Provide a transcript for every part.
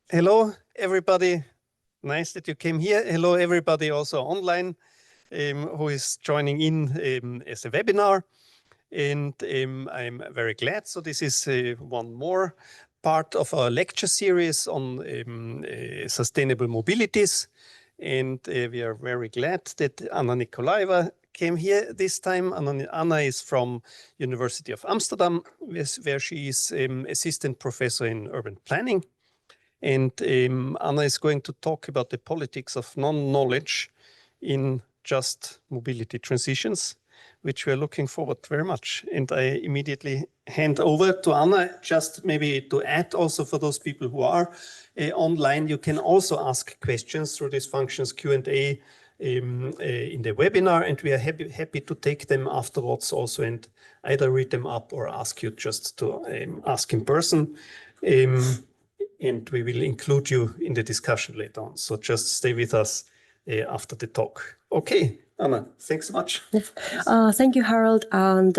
Hello, everybody. Nice that you came here. Hello, everybody also online who is joining in as a webinar. And I'm very glad. So this is one more part of our lecture series on sustainable mobilities. And we are very glad that Anna Nikolaeva came here this time. Anna is from University of Amsterdam, where she is assistant professor in urban planning. And Anna is going to talk about the politics of non-knowledge in just mobility transitions, which we're looking forward very much. And I immediately hand over to Anna, just maybe to add also for those people who are online, you can also ask questions through these functions Q&A in the webinar, and we are happy to take them afterwards also and either read them up or ask you just to ask in person. And we will include you in the discussion later on. So just stay with us after the talk. Okay, Anna, thanks so much. Thank you, Harold. And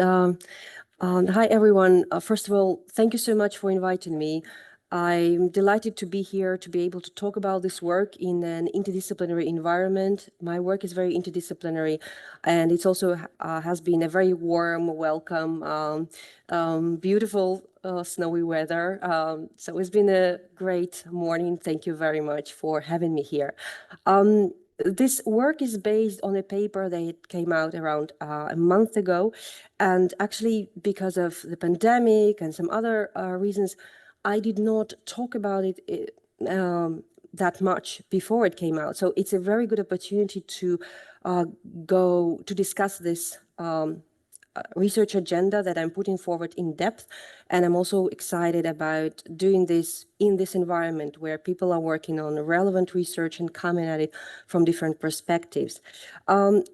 hi, everyone. First of all, thank you so much for inviting me. I'm delighted to be here to be able to talk about this work in an interdisciplinary environment. My work is very interdisciplinary, and it's also has been a very warm welcome, beautiful snowy weather. So it's been a great morning. Thank you very much for having me here. This work is based on a paper that came out around a month ago. And actually, because of the pandemic and some other reasons, I did not talk about it that much before it came out. So it's a very good opportunity to go to discuss this research agenda that I'm putting forward in depth. And I'm also excited about doing this in this environment where people are working on relevant research and coming at it from different perspectives.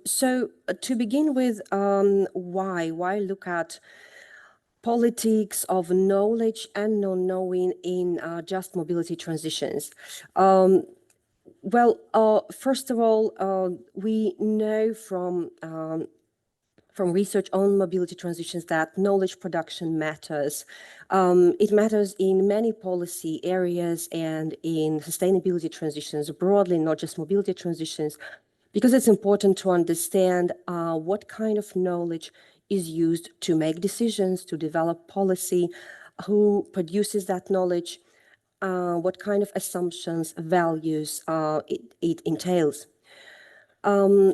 So to begin with, why look at politics of knowledge and non-knowing in just mobility transitions? Well, first of all, we know from research on mobility transitions that knowledge production matters. It matters in many policy areas and in sustainability transitions broadly, not just mobility transitions, because it's important to understand what kind of knowledge is used to make decisions, to develop policy, who produces that knowledge, what kind of assumptions, values it entails.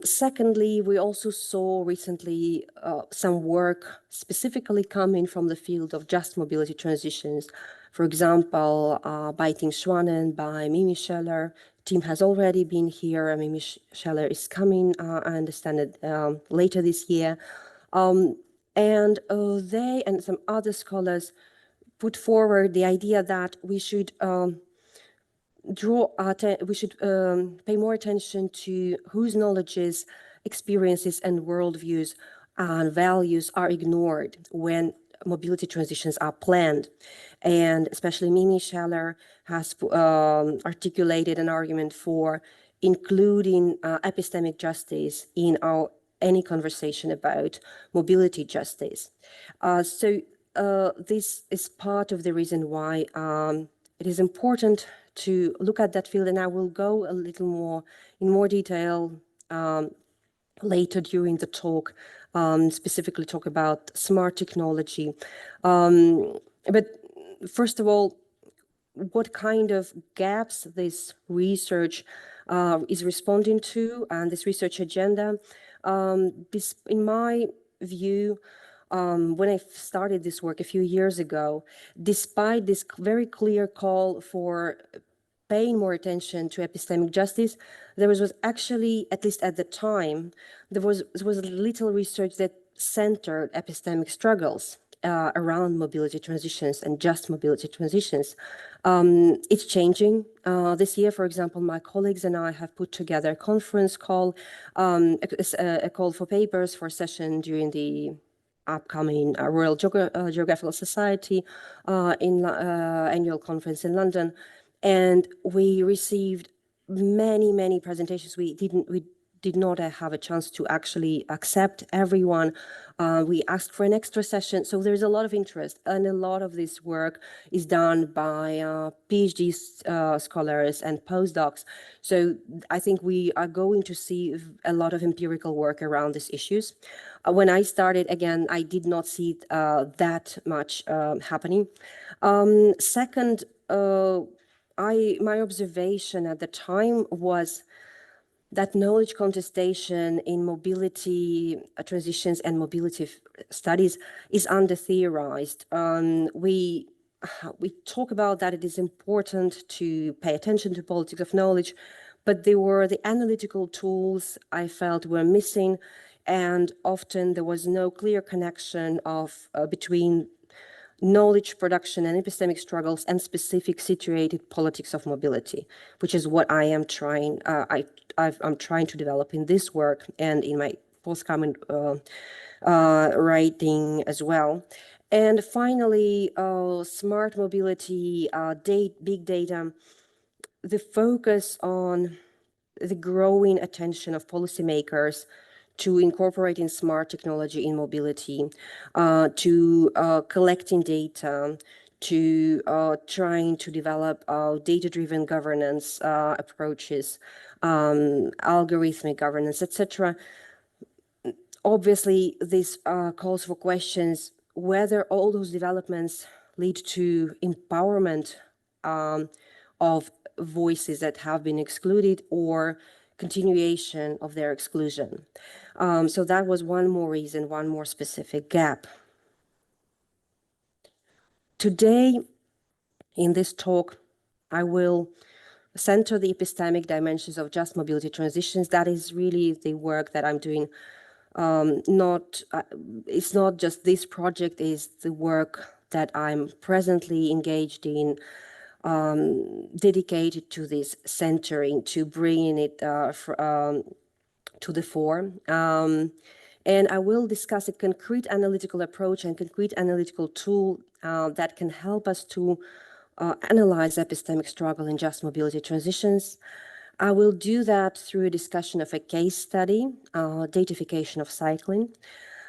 Secondly, we also saw recently some work specifically coming from the field of just mobility transitions. For example, by Tim Schwanen, by Mimi Scheller. Tim has already been here. Mimi Scheller is coming, I understand it, later this year. And they and some other scholars put forward the idea that we should pay more attention to whose knowledges, experiences, and worldviews and values are ignored when mobility transitions are planned. And especially Mimi Scheller has articulated an argument for including epistemic justice in any conversation about mobility justice. So this is part of the reason why it is important to look at that field, and I will go a little more in more detail later during the talk, specifically talk about smart technology. But first of all, what kind of gaps this research is responding to, and this research agenda. In my view, when I started this work a few years ago, despite this very clear call for paying more attention to epistemic justice, there was actually, at least at the time, there was little research that centered epistemic struggles around mobility transitions and just mobility transitions. It's changing. This year, for example, my colleagues and I have put together a conference call, a call for papers for a session during the upcoming Royal Geographical Society annual conference in London. And we received many presentations. We did not have a chance to actually accept everyone. We asked for an extra session. So there's a lot of interest, and a lot of this work is done by PhD scholars and postdocs. So I think we are going to see a lot of empirical work around these issues. When I started, again, I did not see that much happening. Second, my observation at the time was that knowledge contestation in mobility transitions and mobility studies is under-theorized. We talk about that it is important to pay attention to politics of knowledge, but there were the analytical tools I felt were missing, and often there was no clear connection of between knowledge production and epistemic struggles and specific situated politics of mobility, which is what I am trying. I'm trying to develop in this work and in my forthcoming writing as well. And finally, smart mobility, big data, the focus on the growing attention of policymakers to incorporating smart technology in mobility, to collecting data, to trying to develop data-driven governance approaches, algorithmic governance, etc. Obviously, this calls for questions whether all those developments lead to empowerment of voices that have been excluded or continuation of their exclusion. So that was one more reason, one more specific gap. Today, in this talk, I will center the epistemic dimensions of just mobility transitions. That is really the work that I'm doing. It's not just this project, is the work that I'm presently engaged in, dedicated to this centering, to bringing it to the fore. And I will discuss a concrete analytical approach and concrete analytical tool that can help us to analyze epistemic struggle in just mobility transitions. I will do that through a discussion of a case study, datification of cycling.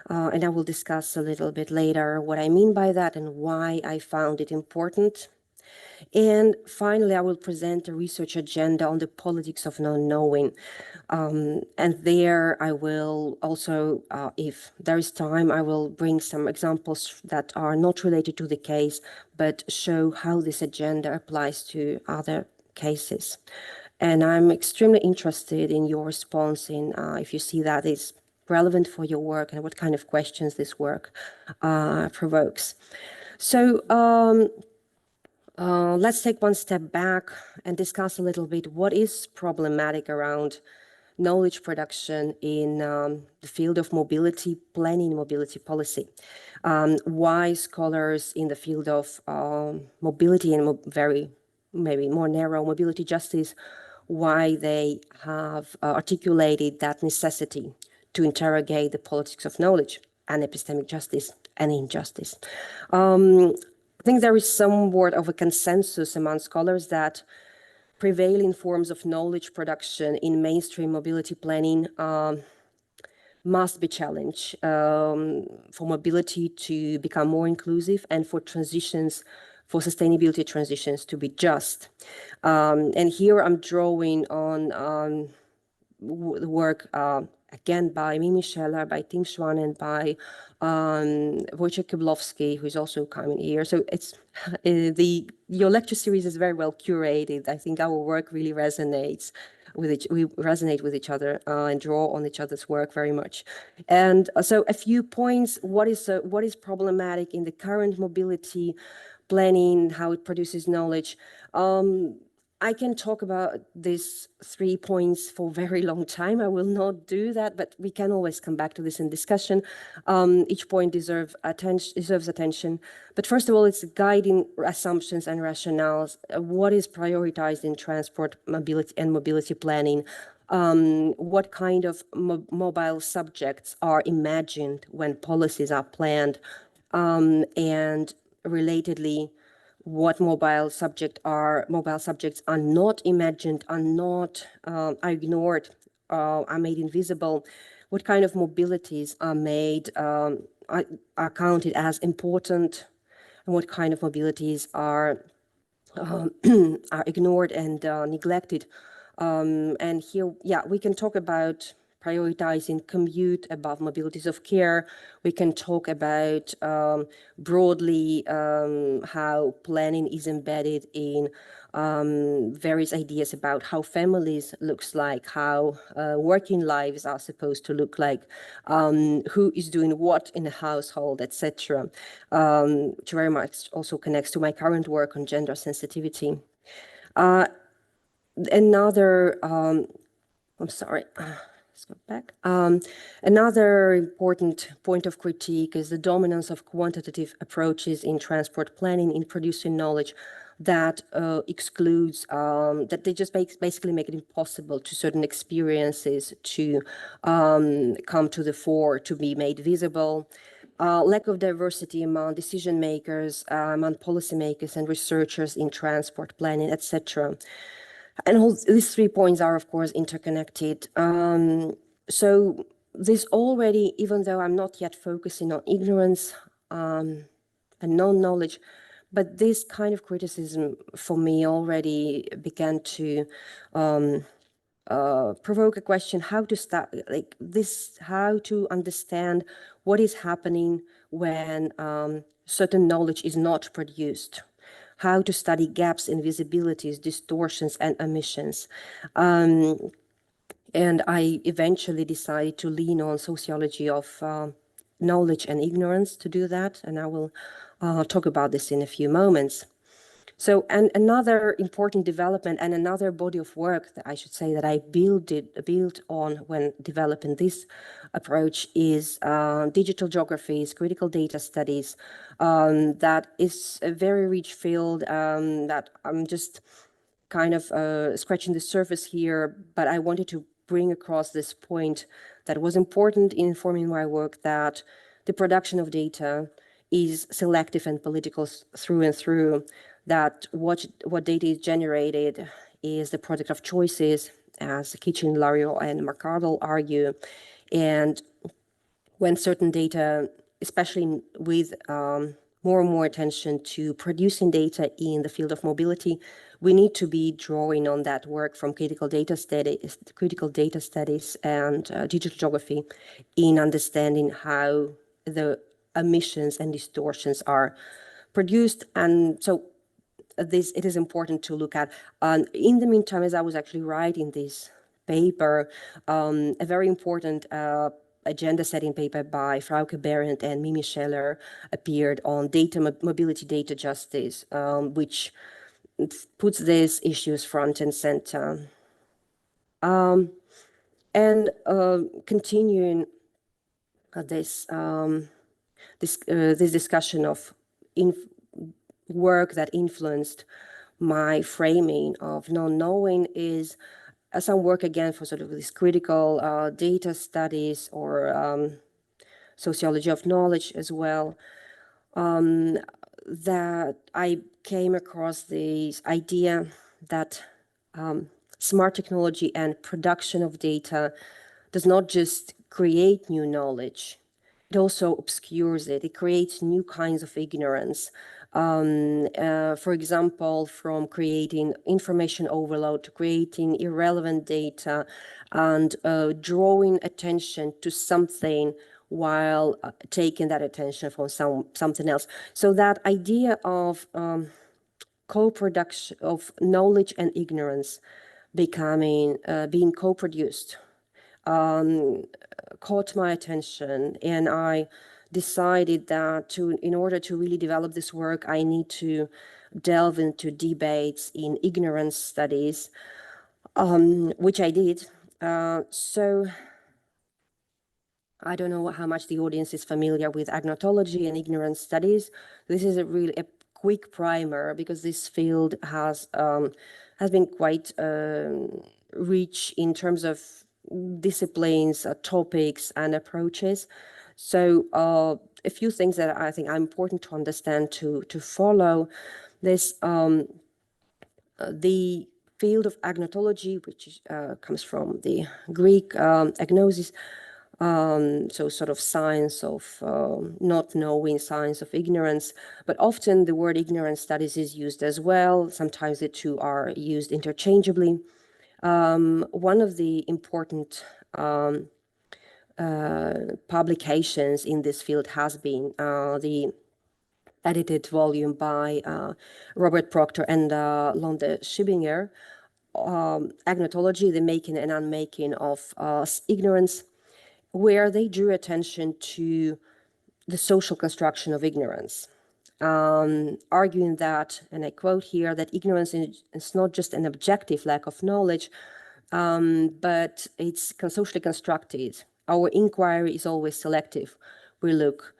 And I will discuss a little bit later what I mean by that and why I found it important. And finally, I will present a research agenda on the politics of non-knowing. And there I will also, if there is time, I will bring some examples that are not related to the case, but show how this agenda applies to other cases. And I'm extremely interested in your response in if you see that is relevant for your work and what kind of questions this work provokes. So let's take one step back and discuss a little bit what is problematic around knowledge production in the field of mobility planning, mobility policy. Why scholars in the field of mobility and maybe more narrow mobility justice, why they have articulated that necessity to interrogate the politics of knowledge and epistemic justice and injustice. I think there is somewhat of a consensus among scholars that prevailing forms of knowledge production in mainstream mobility planning must be challenged for mobility to become more inclusive and for transitions, for sustainability transitions to be just. And here I'm drawing on the work again by Mimi Scheller, by Tim Schwan, and by Wojciech Kieblowski, who is also coming here. So it's your lecture series is very well curated. I think our work really resonates with we resonate with each other and draw on each other's work very much. And so a few points: what is problematic in the current mobility planning, how it produces knowledge. I can talk about these 3 points for a very long time. I will not do that, but we can always come back to this in discussion. Each point deserves attention. But first of all, it's guiding assumptions and rationales. What is prioritized in transport, mobility, and mobility planning? What kind of mobile subjects are imagined when policies are planned? And relatedly, what mobile subjects are not imagined, are not are ignored are made invisible, what kind of mobilities are made, are counted as important, and what kind of mobilities are are ignored and neglected. And here, yeah, we can talk about prioritizing commute above mobilities of care. We can talk about broadly how planning is embedded in various ideas about how families looks like, how working lives are supposed to look like, who is doing what in the household, etc. Which very much also connects to my current work on gender sensitivity. Another, I'm sorry, let's go back. Another important point of critique is the dominance of quantitative approaches in transport planning in producing knowledge that excludes, that they just basically make it impossible to certain experiences to come to the fore, to be made visible. Lack of diversity among decision makers, among policymakers and researchers in transport planning, etc. And all these 3 points are, of course, interconnected. So this already, even though I'm not yet focusing on ignorance and non-knowledge, but this kind of criticism for me already began to provoke a question: how to start, like this, how to understand what is happening when certain knowledge is not produced, how to study gaps, invisibilities, distortions, and omissions. And I eventually decided to lean on sociology of knowledge and ignorance to do that, and I will talk about this in a few moments. So, and another important development and another body of work that I should say that I built on when developing this approach is digital geographies, critical data studies. That is a very rich field that I'm just kind of scratching the surface here, but I wanted to bring across this point that was important in informing my work, that the production of data is selective and political through and through, that what data is generated is the product of choices, as Kitchen, Lario, and McArdle argue. And when certain data, especially with more and more attention to producing data in the field of mobility, we need to be drawing on that work from critical data studies and digital geography in understanding how the omissions and distortions are produced. And so this, it is important to look at. In the meantime, as I was actually writing this paper, a very important agenda-setting paper by Frauke Behrendt and Mimi Scheller appeared on mobility data justice, which puts these issues front and center. And continuing this discussion of work that influenced my framing of non-knowing is some work again for sort of this critical data studies or sociology of knowledge as well, that I came across this idea that smart technology and production of data does not just create new knowledge, it also obscures it. It creates new kinds of ignorance. For example, from creating information overload to creating irrelevant data and drawing attention to something while taking that attention from something else. So that idea of co-production of knowledge and ignorance becoming, being co-produced, caught my attention, and I decided that in order to really develop this work, I need to delve into debates in ignorance studies, which I did. So I don't know how much the audience is familiar with agnotology and ignorance studies. This is a quick primer, because this field has been quite rich in terms of disciplines, topics, and approaches. So a few things that I think are important to understand to follow this. The field of agnotology, which comes from the Greek agnosis, so sort of science of not knowing, science of ignorance, but often the word ignorance studies is used as well. Sometimes the two are used interchangeably. One of the important publications in this field has been the edited volume by Robert Proctor and Londe Schibinger, Agnotology, the Making and Unmaking of Ignorance, where they drew attention to the social construction of ignorance, arguing that, and I quote here, that ignorance is not just an objective lack of knowledge, but it's socially constructed. Our inquiry is always selective. We look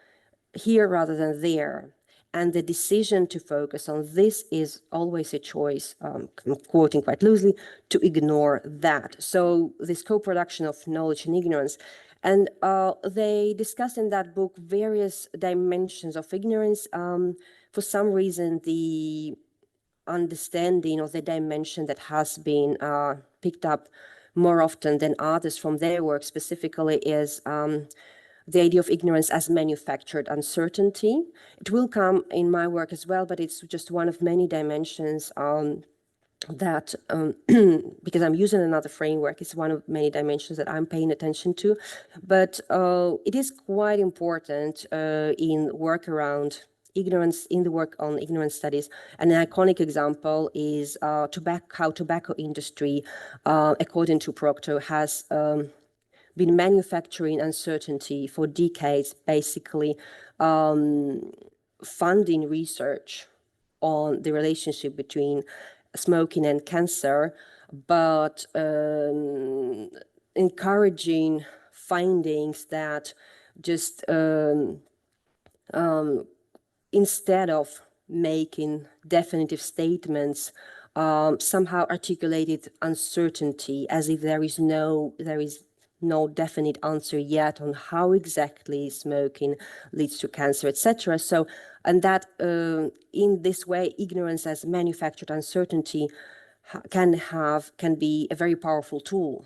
here rather than there. And the decision to focus on this is always a choice, I'm quoting quite loosely, to ignore that. So this co-production of knowledge and ignorance. And they discuss in that book various dimensions of ignorance. For some reason, the understanding of the dimension that has been picked up more often than others from their work specifically is the idea of ignorance as manufactured uncertainty. It will come in my work as well, but it's just one of many dimensions that, because I'm using another framework, it's one of many dimensions that I'm paying attention to. But it is quite important in work around ignorance, in the work on ignorance studies. And an iconic example is how tobacco industry, according to Proctor, has been manufacturing uncertainty for decades, basically funding research on the relationship between smoking and cancer, but encouraging findings that just instead of making definitive statements, somehow articulated uncertainty as if there is no definite answer yet on how exactly smoking leads to cancer, etc. So, and that in this way, ignorance as manufactured uncertainty can be a very powerful tool.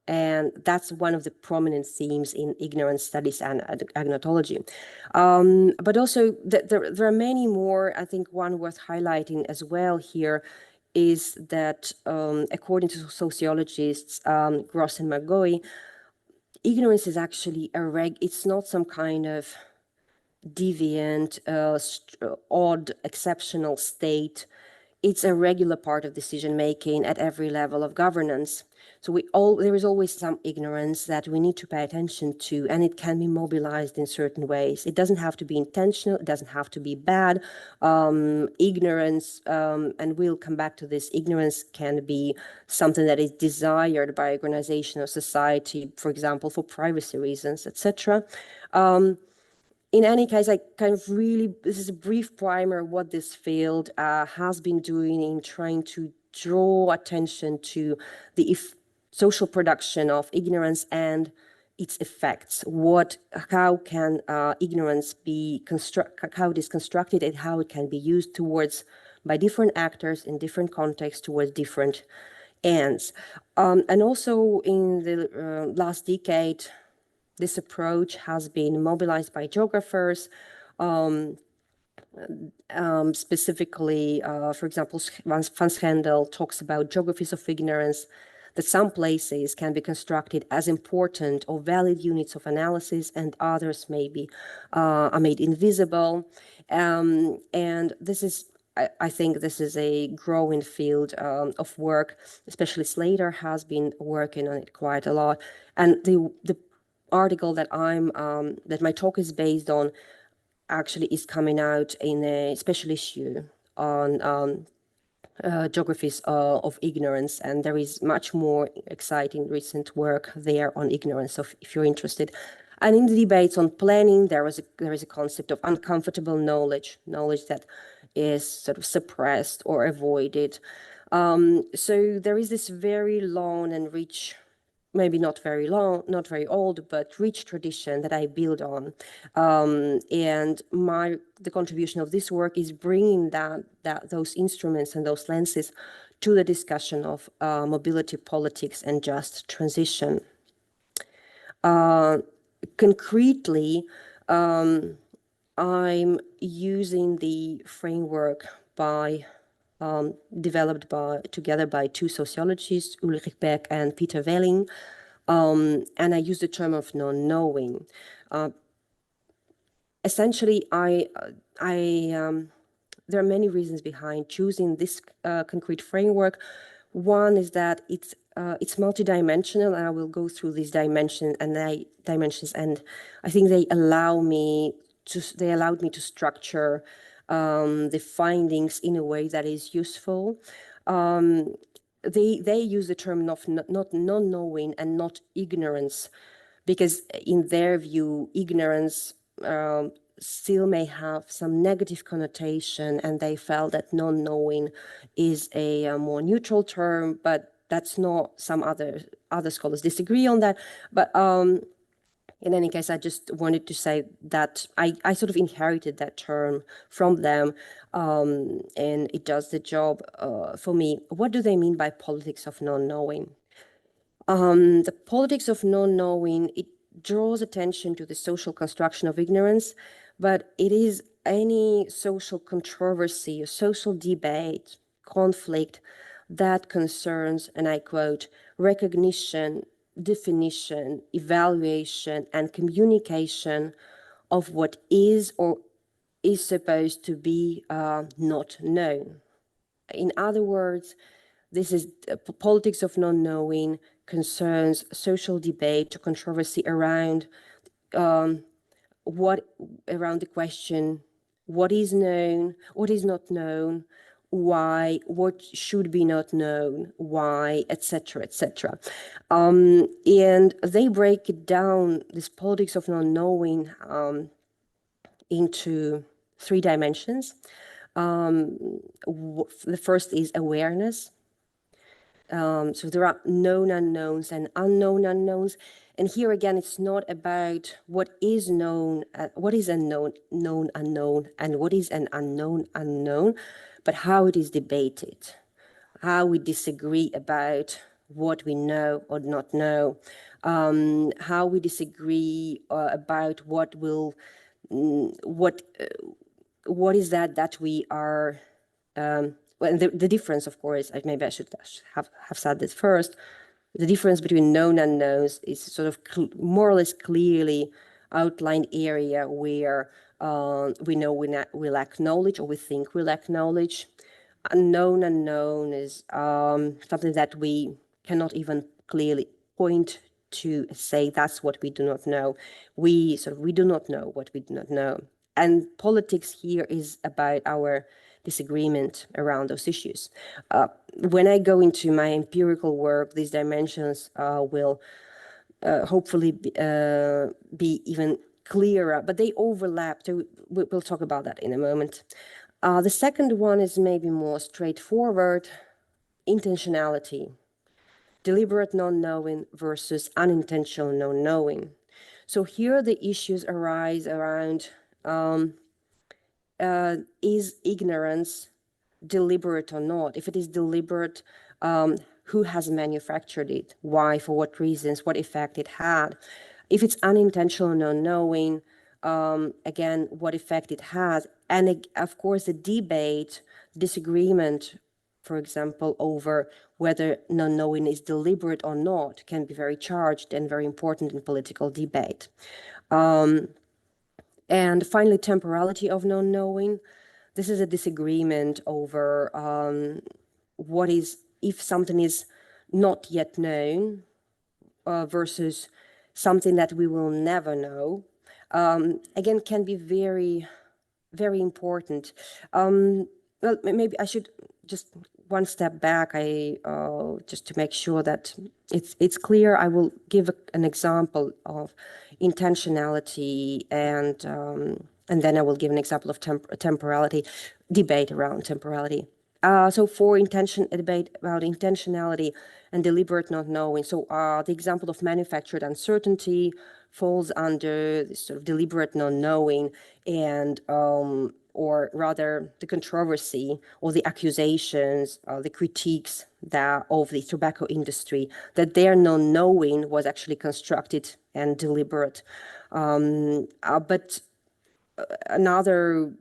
And that's one of the prominent themes in ignorance studies and agnotology. But also there are many more. I think one worth highlighting as well here is that according to sociologists Gross and Margoi, ignorance is actually it's not some kind of deviant, odd, exceptional state. It's a regular part of decision making at every level of governance. So there is always some ignorance that we need to pay attention to, and it can be mobilized in certain ways. It doesn't have to be intentional. It doesn't have to be bad. Ignorance, and we'll come back to this, ignorance can be something that is desired by organization or society, for example, for privacy reasons, etc. In any case, I kind of this is a brief primer of what this field has been doing in trying to draw attention to the social production of ignorance and its effects. How can ignorance be how it is constructed and how it can be used by different actors in different contexts towards different ends. And also in the last decade, this approach has been mobilized by geographers, specifically, for example, Van Schendel talks about geographies of ignorance, that some places can be constructed as important or valid units of analysis and others maybe are made invisible. And this is, I think this is a growing field of work, especially Slater has been working on it quite a lot. And the article that that my talk is based on actually is coming out in a special issue on geographies of ignorance, and there is much more exciting recent work there on ignorance, so if you're interested. And in the debates on planning, there is a concept of uncomfortable knowledge that is sort of suppressed or avoided. So there is this very long and rich, maybe not very long, not very old, but rich tradition that I build on. And the contribution of this work is bringing those instruments and those lenses to the discussion of mobility politics and just transition. Concretely, I'm using the framework developed together by two sociologists, Ulrich Beck and Peter Welling, and I use the term of non-knowing. Essentially, there are many reasons behind choosing this concrete framework. One is that it's multidimensional, and I will go through these dimensions, and I think they allowed me to structure the findings in a way that is useful. They use the term not non-knowing and not ignorance, because in their view, ignorance still may have some negative connotation, and they felt that non-knowing is a more neutral term, but that's not. Some other scholars disagree on that. But in any case, I just wanted to say that I sort of inherited that term from them, and it does the job for me. What do they mean by politics of non-knowing? The politics of non-knowing, it draws attention to the social construction of ignorance, but it is any social controversy, a social debate, conflict that concerns, and I quote, recognition, definition, evaluation, and communication of what is or is supposed to be not known. In other words, this is politics of non-knowing concerns social debate or controversy around around the question, what is known, what is not known, why, what should be not known, why, etc., etc. And they break it down, this politics of non-knowing, into three dimensions. The first is awareness. So there are known unknowns and unknown unknowns. And here again, it's not about what is known, what is unknown, known unknown, and what is an unknown unknown, but how it is debated, how we disagree about what we know or not know, how we disagree about what is that we are. Well, the difference, of course, maybe I should have said this first. The difference between known and unknowns is sort of more or less clearly outlined area where we know we lack knowledge, or we think we lack knowledge. Unknown is something that we cannot even clearly point to say that's what we do not know. We do not know what we do not know. And politics here is about our disagreement around those issues. When I go into my empirical work, these dimensions will hopefully be even clearer, but they overlap. So we'll talk about that in a moment. The second one is maybe more straightforward: intentionality, deliberate non-knowing versus unintentional non-knowing. So here the issues arise around is ignorance deliberate or not? If it is deliberate, who has manufactured it? Why? For what reasons? What effect it had? If it's unintentional non-knowing, again, what effect it has? And of course, the debate, disagreement, for example, over whether non-knowing is deliberate or not, can be very charged and very important in political debate. And finally, temporality of non-knowing. This is a disagreement over what is, if something is not yet known versus something that we will never know. Again, can be very, very important. Well, maybe I should just one step back. Just to make sure that it's clear, I will give an example of intentionality, and then I will give an example of temporality, debate around temporality. So for a debate about intentionality and deliberate not knowing. So the example of manufactured uncertainty falls under this sort of deliberate not knowing, and or rather the controversy or the accusations, the critiques of the tobacco industry, that their non-knowing was actually constructed and deliberate. But another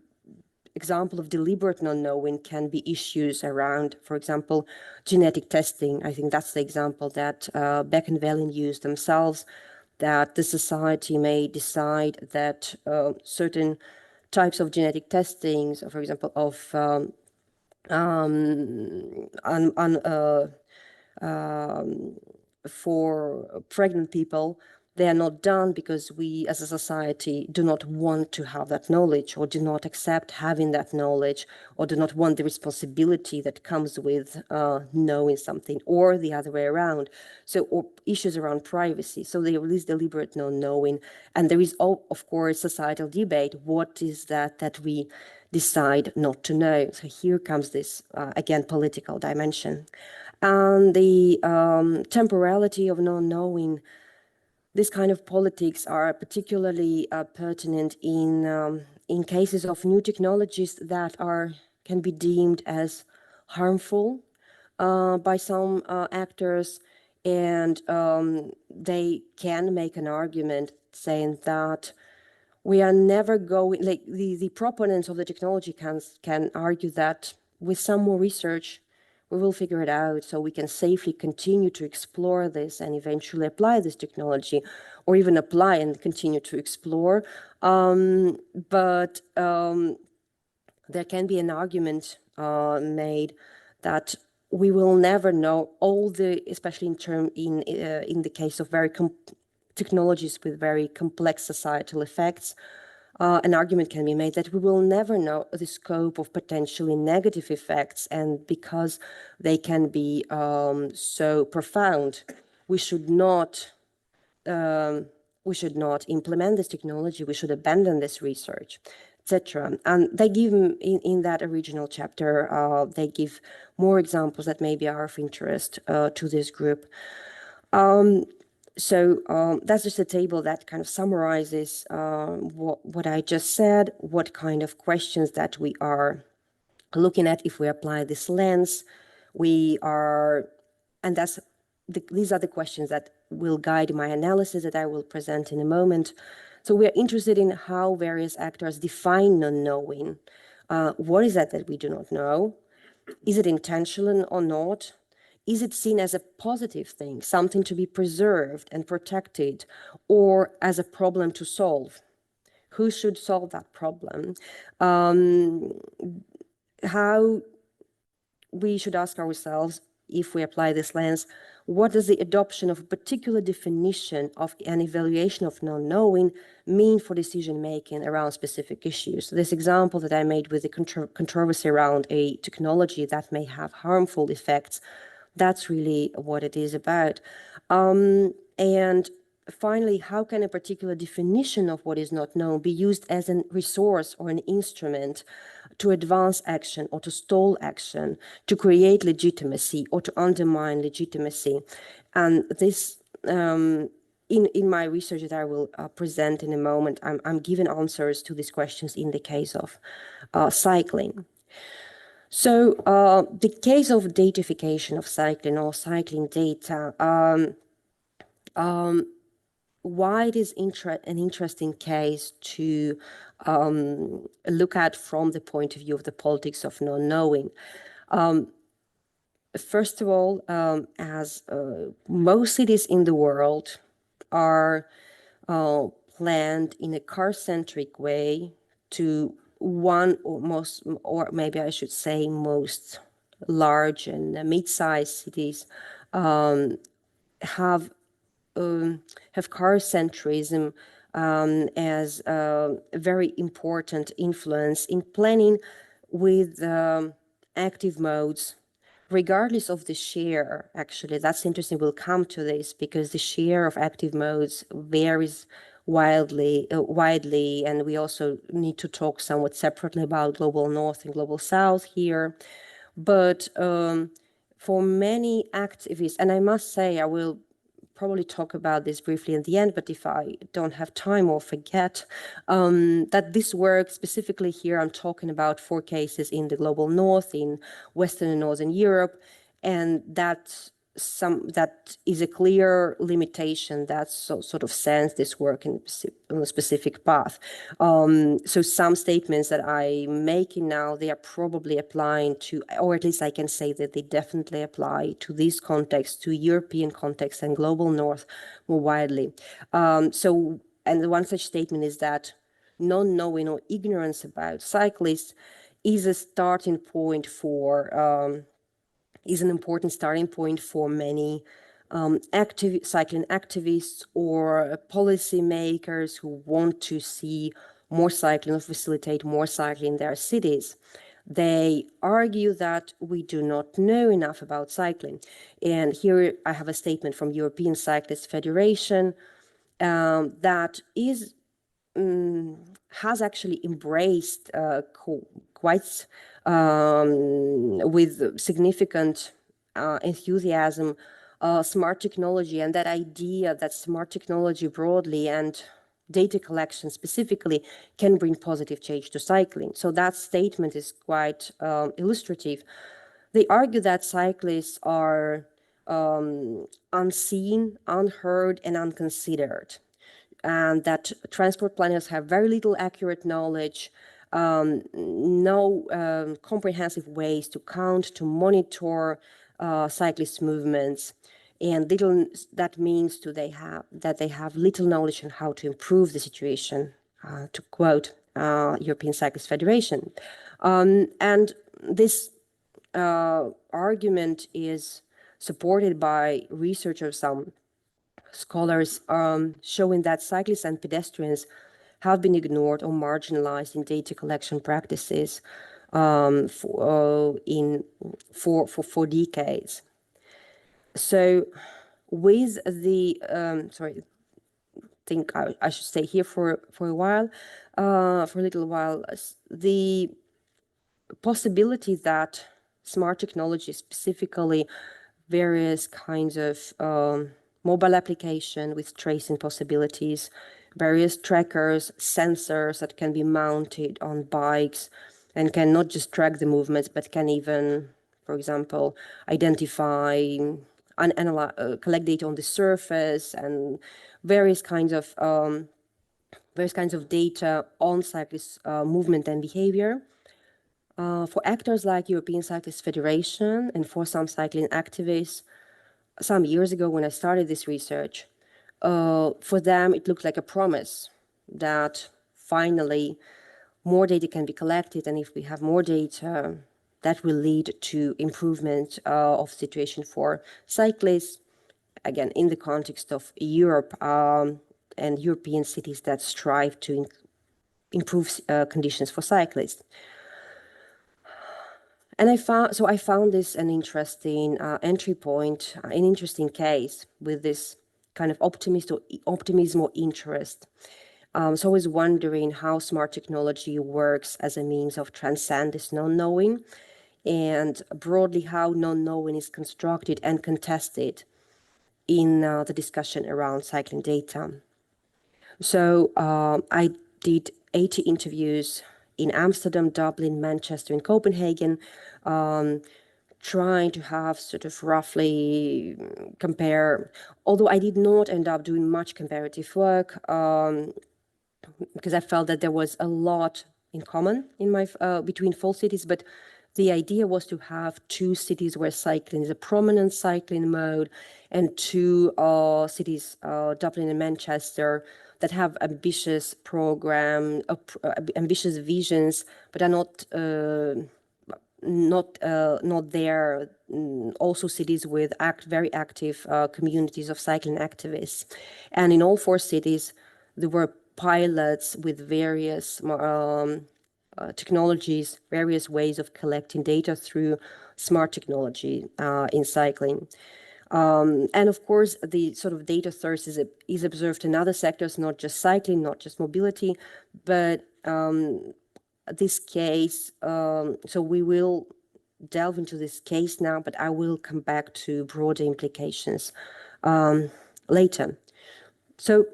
example of deliberate non-knowing can be issues around, for example, genetic testing. I think that's the example that Beck and Vellin used themselves, that the society may decide that certain types of genetic testings, for example, of for pregnant people, they are not done because we as a society do not want to have that knowledge, or do not accept having that knowledge, or do not want the responsibility that comes with knowing something, or the other way around. So, or issues around privacy. So there is deliberate non-knowing. And there is, of course, societal debate. What is that we decide not to know? So here comes this, again, political dimension. And the temporality of non-knowing, this kind of politics are particularly pertinent in cases of new technologies that can be deemed as harmful by some actors, and they can make an argument saying that we are never going, like the proponents of the technology can argue that with some more research, we will figure it out, so we can safely continue to explore this and eventually apply this technology, or even apply and continue to explore. But there can be an argument made that we will never know all the, especially in the case of technologies with very complex societal effects. An argument can be made that we will never know the scope of potentially negative effects, and because they can be so profound, we should not implement this technology. We should abandon this research, etc. And they give in that original chapter, they give more examples that maybe are of interest to this group. So that's just a table that kind of summarizes what I just said, what kind of questions that we are looking at if we apply this lens. These are the questions that will guide my analysis that I will present in a moment. So we are interested in how various actors define non-knowing. What is that we do not know? Is it intentional or not? Is it seen as a positive thing, something to be preserved and protected, or as a problem to solve? Who should solve that problem? How we should ask ourselves, if we apply this lens, what does the adoption of a particular definition of an evaluation of non-knowing mean for decision-making around specific issues? This example that I made with the controversy around a technology that may have harmful effects, that's really what it is about. And finally, how can a particular definition of what is not known be used as a resource or an instrument to advance action or to stall action, to create legitimacy or to undermine legitimacy? And this, in my research that I will present in a moment, I'm giving answers to these questions in the case of cycling. So the case of datification of cycling or cycling data, why it is an interesting case to look at from the point of view of the politics of non-knowing. First of all, as most cities in the world are planned in a car-centric way to one or maybe I should say most large and mid-sized cities have car-centrism as a very important influence in planning with active modes, regardless of the share. Actually, that's interesting. We'll come to this because the share of active modes varies widely, and we also need to talk somewhat separately about global north and global south here. But for many activists, and I must say, I will probably talk about this briefly in the end, but if I don't have time or forget, that this work specifically here, I'm talking about 4 cases in the global north, in Western and Northern Europe, and that is a clear limitation that sort of sends this work in a specific path. So some statements that I'm making now, they are probably applying to, or at least I can say that they definitely apply to this context, to European context and global north more widely. And one such statement is that non-knowing or ignorance about cyclists is a starting point for is an important starting point for many cycling activists or policymakers who want to see more cycling or facilitate more cycling in their cities. They argue that we do not know enough about cycling. And here I have a statement from European Cyclist Federation that has actually embraced quite with significant enthusiasm smart technology, and that idea that smart technology broadly and data collection specifically can bring positive change to cycling. So that statement is quite illustrative. They argue that cyclists are unseen, unheard, and unconsidered, and that transport planners have very little accurate knowledge, no comprehensive ways to count, to monitor cyclist movements, and that means that they have little knowledge on how to improve the situation, to quote European Cyclist Federation. And this argument is supported by research of some scholars showing that cyclists and pedestrians have been ignored or marginalized in data collection practices for decades. So with the, I think I should stay here for a while, for a little while. The possibility that smart technology, specifically various kinds of mobile application with tracing possibilities, various trackers, sensors that can be mounted on bikes and can not just track the movements, but can even, for example, identify and collect data on the surface, and various kinds of data on cyclist movement and behavior. For actors like European Cyclist Federation and for some cycling activists, some years ago when I started this research, for them it looked like a promise that finally more data can be collected, and if we have more data, that will lead to improvement of the situation for cyclists, again, in the context of Europe and European cities that strive to improve conditions for cyclists. And I found this an interesting entry point, an interesting case with this kind of optimism or interest. So I was wondering how smart technology works as a means of transcend this non-knowing, and broadly how non-knowing is constructed and contested in the discussion around cycling data. So I did 80 interviews in Amsterdam, Dublin, Manchester, and Copenhagen, trying to have sort of roughly compare, although I did not end up doing much comparative work, because I felt that there was a lot in common in my between 4 cities, but the idea was to have 2 cities where cycling is a prominent cycling mode, and 2 cities, Dublin and Manchester, that have ambitious program, ambitious visions, but are not there. Also cities with very active communities of cycling activists, and in all 4 cities there were pilots with various technologies, various ways of collecting data through smart technology in cycling. And of course, the sort of data thirst is observed in other sectors, not just cycling, not just mobility, but this case, so we will delve into this case now, but I will come back to broader implications later. So,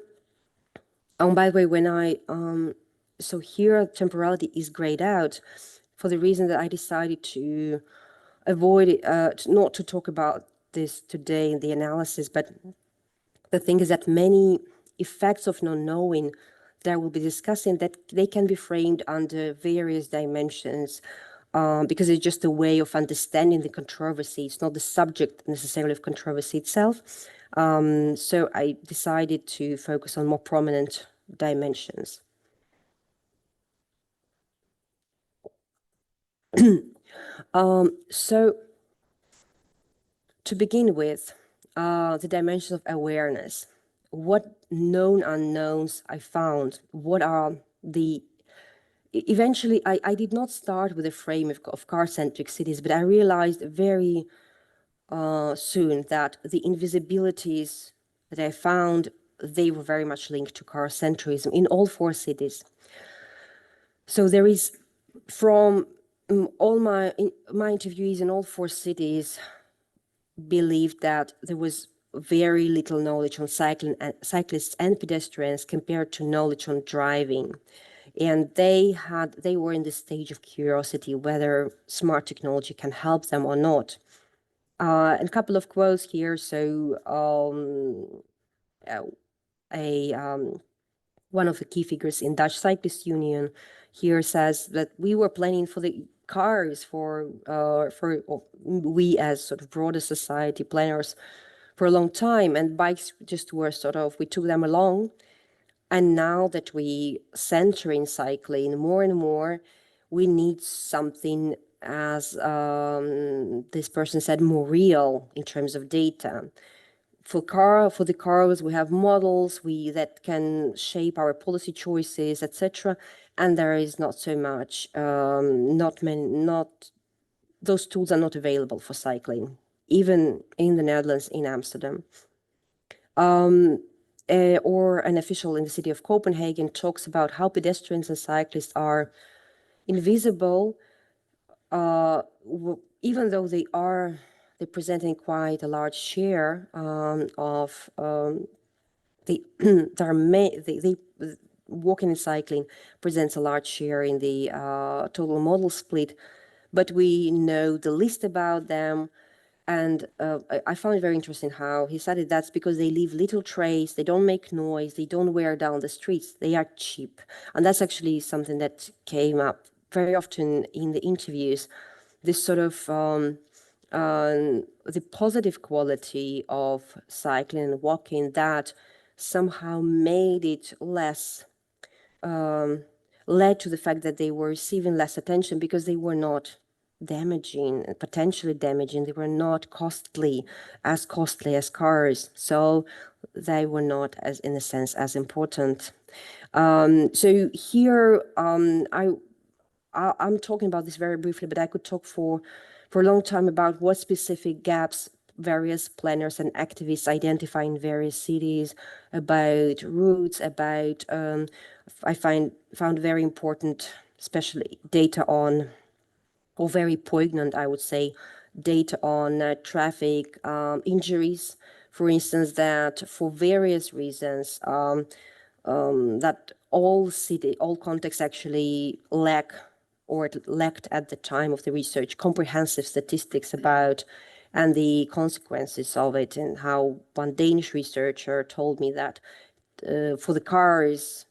by the way, when so here temporality is grayed out for the reason that I decided to avoid it, not to talk about this today in the analysis, but the thing is that many effects of non-knowing that we'll be discussing, that they can be framed under various dimensions, because it's just a way of understanding the controversy. It's not the subject necessarily of controversy itself. So I decided to focus on more prominent dimensions. So to begin with, the dimension of awareness. What known unknowns I found? What are the... Eventually, I did not start with a frame of car-centric cities, but I realized very soon that the invisibilities that I found, they were very much linked to car-centrism in all 4 cities. So there is, from all my interviewees in all 4 cities, believed that there was very little knowledge on cyclists and pedestrians compared to knowledge on driving. And they were in the stage of curiosity whether smart technology can help them or not. And a couple of quotes here. So one of the key figures in Dutch Cyclist Union here says that we were planning for the cars for we as sort of broader society planners for a long time, and bikes just were sort of, we took them along. And now that we center in cycling more and more, we need something, as this person said, more real in terms of data. For the cars, we have models that can shape our policy choices, etc. And there is not so much, those tools are not available for cycling, even in the Netherlands, in Amsterdam. Or an official in the city of Copenhagen talks about how pedestrians and cyclists are invisible, even though they're presenting quite a large share of walking and cycling presents a large share in the total model split, but we know the least about them. And I found it very interesting how he said it. That's because they leave little trace, they don't make noise, they don't wear down the streets, they are cheap. And that's actually something that came up very often in the interviews. This sort of the positive quality of cycling and walking that somehow made it less, led to the fact that they were receiving less attention because they were not damaging, potentially damaging. They were not costly as cars, so they were not, as in a sense, as important. So here I'm talking about this very briefly, but I could talk for a long time about what specific gaps various planners and activists identify in various cities, about routes, about I found very important, especially data on, or very poignant, I would say, data on traffic injuries, for instance, that for various reasons, that all contexts actually lack, or it lacked at the time of the research, comprehensive statistics about and the consequences of it. And how one Danish researcher told me that for the cars,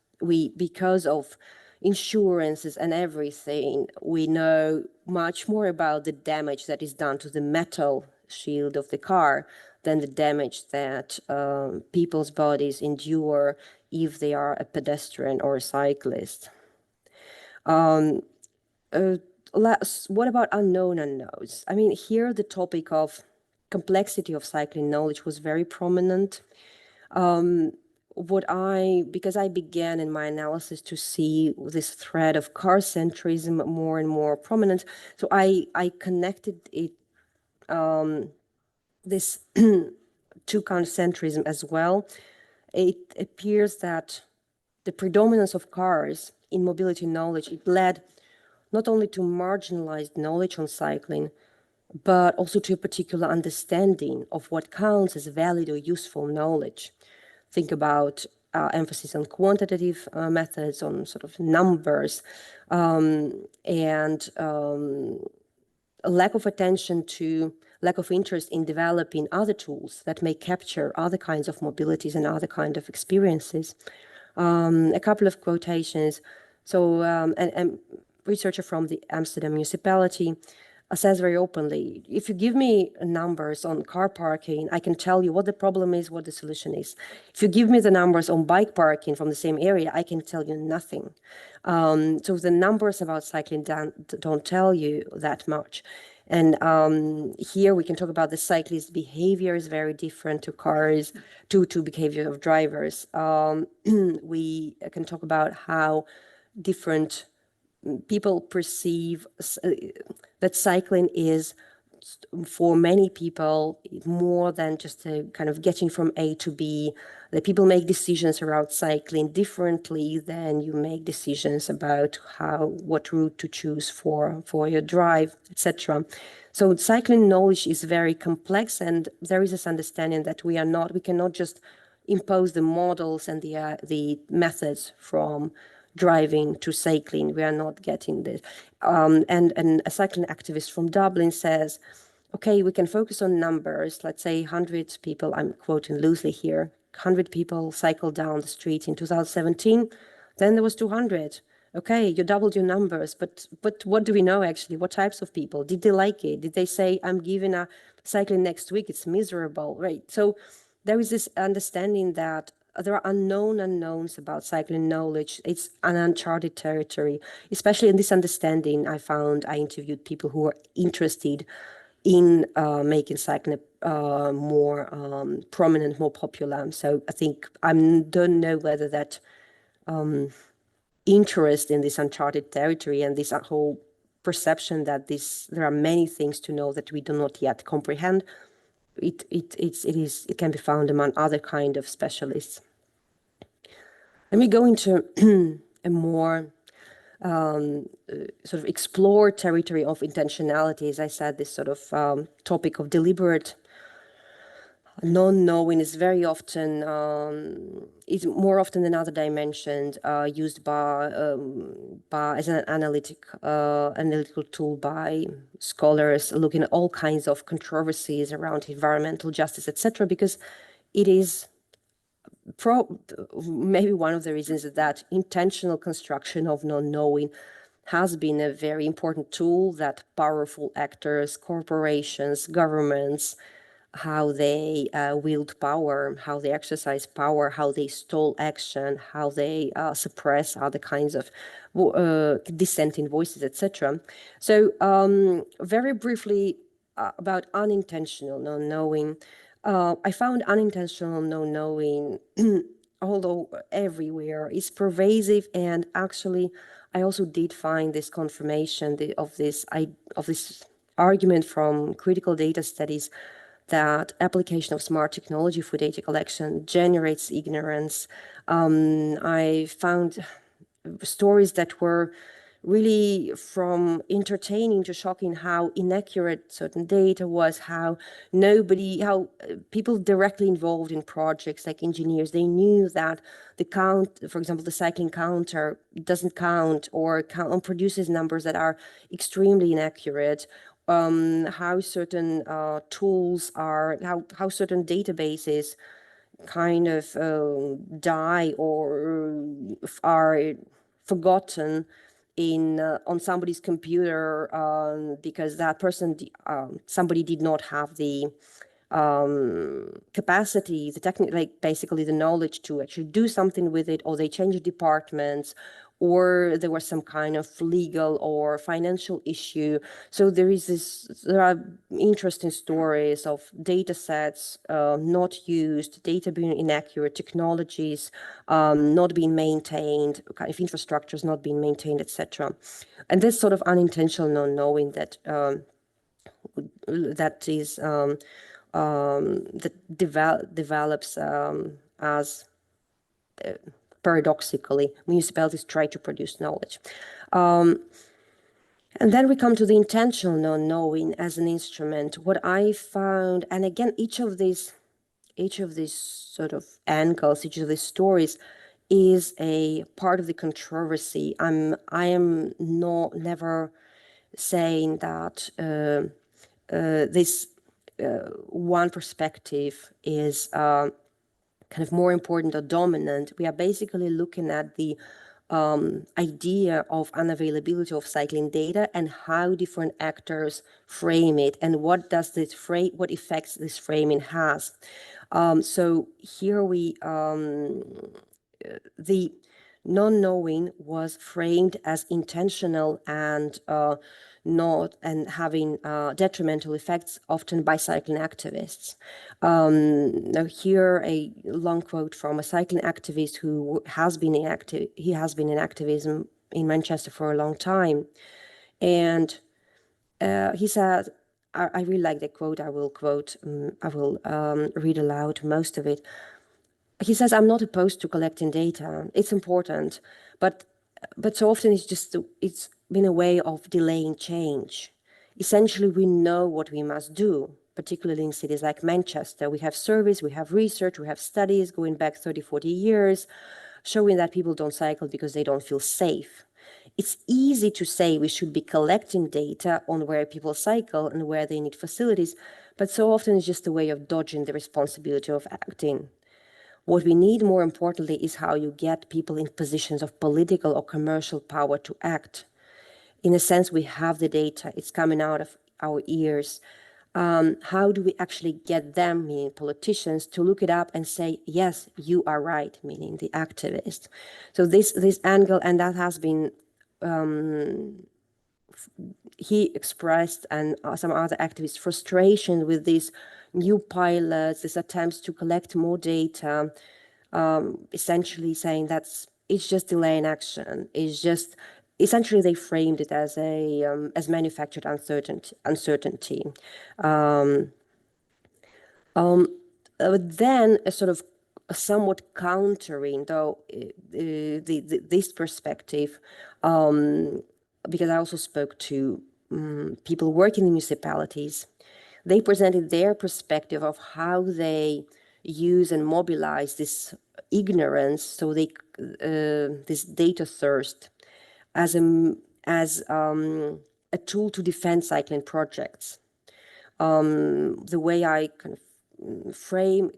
because of insurances and everything, we know much more about the damage that is done to the metal shield of the car than the damage that people's bodies endure if they are a pedestrian or a cyclist. What about unknown unknowns? I mean, here the topic of complexity of cycling knowledge was very prominent. Because I began in my analysis to see this thread of car-centrism more and more prominent, so I connected it, this to car-centrism as well. It appears that the predominance of cars in mobility knowledge, it led not only to marginalized knowledge on cycling, but also to a particular understanding of what counts as valid or useful knowledge. Think about emphasis on quantitative methods, on sort of numbers, and a lack of attention to, lack of interest in developing other tools that may capture other kinds of mobilities and other kind of experiences. A couple of quotations. So, and researcher from the Amsterdam municipality says very openly, if you give me numbers on car parking, I can tell you what the problem is, what the solution is. If you give me the numbers on bike parking from the same area, I can tell you nothing. So the numbers about cycling don't tell you that much. And here we can talk about the cyclist behavior is very different to cars, to behavior of drivers. We can talk about how different people perceive that cycling is, for many people, more than just a kind of getting from A to B. That people make decisions around cycling differently than you make decisions about what route to choose for your drive, etc. So cycling knowledge is very complex, and there is this understanding that we cannot just impose the models and the methods from driving to cycling. We are not getting this. And a cycling activist from Dublin says, okay, we can focus on numbers. Let's say 100 people, I'm quoting loosely here, 100 people cycled down the street in 2017. Then there was 200. Okay, you doubled your numbers, but what do we know actually? What types of people? Did they like it? Did they say, I'm giving a cycling next week, it's miserable, right? So there is this understanding that there are unknowns about cycling knowledge. It's an uncharted territory, especially in this understanding. I interviewed people who are interested in making cycling more prominent, more popular. So I think I don't know whether that interest in this uncharted territory and this whole perception that there are many things to know that we do not yet comprehend, it can be found among other kind of specialists. Let me go into a more sort of explore territory of intentionality. As I said, this sort of topic of deliberate non-knowing is very often, is more often than other dimensions used as an analytical tool by scholars looking at all kinds of controversies around environmental justice, etc., because it is maybe one of the reasons that intentional construction of non-knowing has been a very important tool that powerful actors, corporations, governments, how they wield power, how they exercise power, how they stall action, how they suppress other kinds of dissenting voices, etc. So very briefly about unintentional non-knowing. I found unintentional non-knowing, although everywhere, is pervasive, and actually I also did find this confirmation of this argument from critical data studies that application of smart technology for data collection generates ignorance. I found stories that were really from entertaining to shocking, how inaccurate certain data was, how people directly involved in projects like engineers, they knew that the count, for example, the cycling counter doesn't count or produces numbers that are extremely inaccurate. How certain tools are, how certain databases kind of die or are forgotten on somebody's computer because that person, somebody did not have the capacity, basically the knowledge to actually do something with it, or they changed departments, or there was some kind of legal or financial issue. So there are interesting stories of data sets not used, data being inaccurate, technologies not being maintained, kind of infrastructures not being maintained, etc. And this sort of unintentional non-knowing that develops as paradoxically municipalities try to produce knowledge. And then we come to the intentional non-knowing as an instrument. What I found, and again, each of these sort of angles, each of these stories is a part of the controversy. I am never saying that this one perspective is kind of more important or dominant. We are basically looking at the idea of unavailability of cycling data and how different actors frame it and what effects this framing has. So here the non-knowing was framed as intentional and not and having detrimental effects, often by cycling activists. Now here a long quote from a cycling activist who has been in activism in Manchester for a long time, and he said, I really like the quote. I will read aloud most of it. He says, "I'm not opposed to collecting data. It's important, but so often it's been a way of delaying change. Essentially, we know what we must do, particularly in cities like Manchester. We have surveys, we have research, we have studies going back 30, 40 years, showing that people don't cycle because they don't feel safe. It's easy to say we should be collecting data on where people cycle and where they need facilities, but so often it's just a way of dodging the responsibility of acting. What we need, more importantly, is how you get people in positions of political or commercial power to act. In a sense, we have the data, it's coming out of our ears. How do we actually get them, meaning politicians, to look it up and say, yes, you are right, meaning the activist? So this angle, and that has been, he expressed, and some other activists, frustration with these new pilots, these attempts to collect more data, essentially saying it's just delaying action. It's just essentially they framed it as as manufactured uncertainty. But then a sort of somewhat countering though this perspective, because I also spoke to people working in municipalities. They presented their perspective of how they use and mobilize this ignorance, so this data thirst, as a tool to defend cycling projects. The way I kind of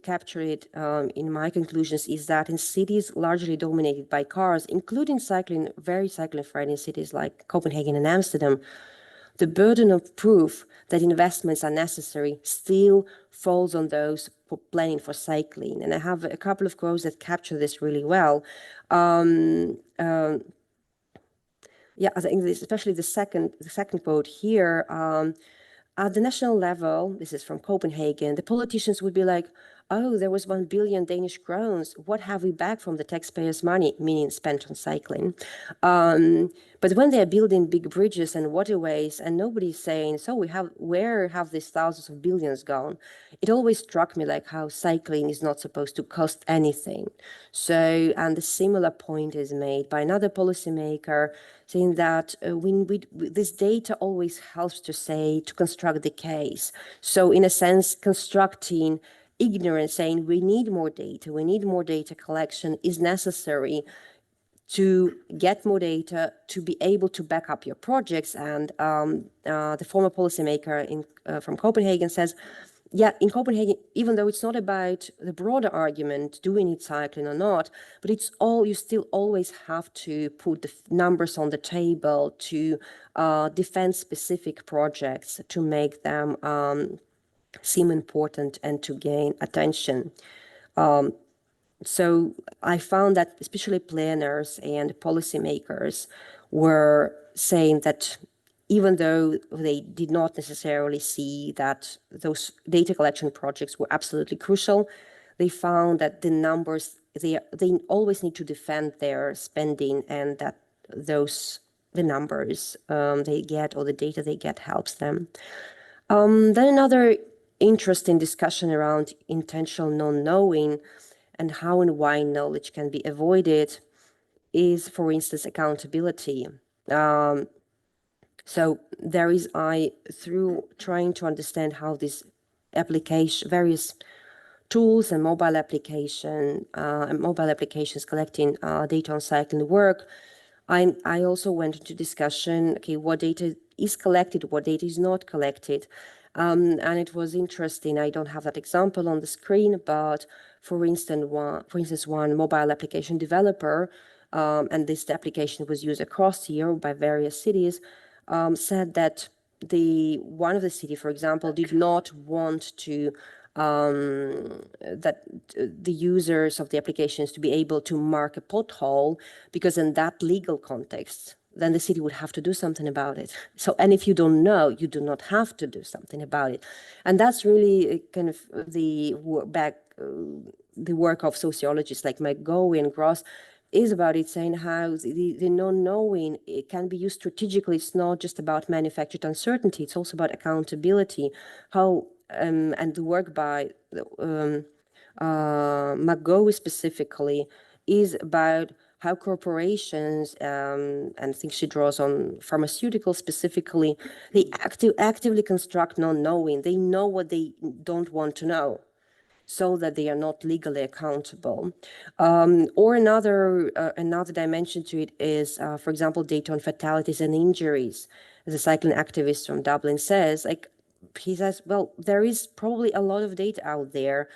capture it in my conclusions is that in cities largely dominated by cars, including very cycling-friendly cities like Copenhagen and Amsterdam, the burden of proof that investments are necessary still falls on those planning for cycling. And I have a couple of quotes that capture this really well. Yeah, I think especially the second quote here. At the national level, this is from Copenhagen, the politicians would be like, oh, there was 1 billion Danish crowns. What have we back from the taxpayers' money, meaning spent on cycling? But when they're building big bridges and waterways and nobody's saying, so where have these thousands of billions gone? It always struck me like how cycling is not supposed to cost anything. So, and a similar point is made by another policymaker, saying that this data always helps to construct the case. So in a sense, constructing ignorance, saying we need more data collection is necessary to get more data to be able to back up your projects. And the former policymaker from Copenhagen says, yeah, in Copenhagen, even though it's not about the broader argument, do we need cycling or not, but you still always have to put the numbers on the table to defend specific projects, to make them seem important and to gain attention. So I found that especially planners and policymakers were saying that even though they did not necessarily see that those data collection projects were absolutely crucial, they found that the numbers, they always need to defend their spending, and that the numbers they get or the data they get helps them. Then another interesting discussion around intentional non-knowing and how and why knowledge can be avoided is, for instance, accountability. So there is, through trying to understand how this various tools and mobile applications collecting data on cycling work. I also went into discussion, okay, what data is collected, what data is not collected. And it was interesting. I don't have that example on the screen, but for instance, one mobile application developer, and this application was used across Europe by various cities, said that one of the city, for example, did not want to that the users of the applications to be able to mark a pothole, because in that legal context, then the city would have to do something about it. So, and if you don't know, you do not have to do something about it. And that's really kind of the work of sociologists like McGowan and Gross is about it, saying how the non-knowing, it can be used strategically. It's not just about manufactured uncertainty, it's also about accountability. How and the work by McGowan specifically is about how corporations, and I think she draws on pharmaceuticals specifically, they actively construct non-knowing. They know what they don't want to know, so that they are not legally accountable. Or another dimension to it is, for example, data on fatalities and injuries. As a cycling activist from Dublin says, he says, well, there is probably a lot of data out there.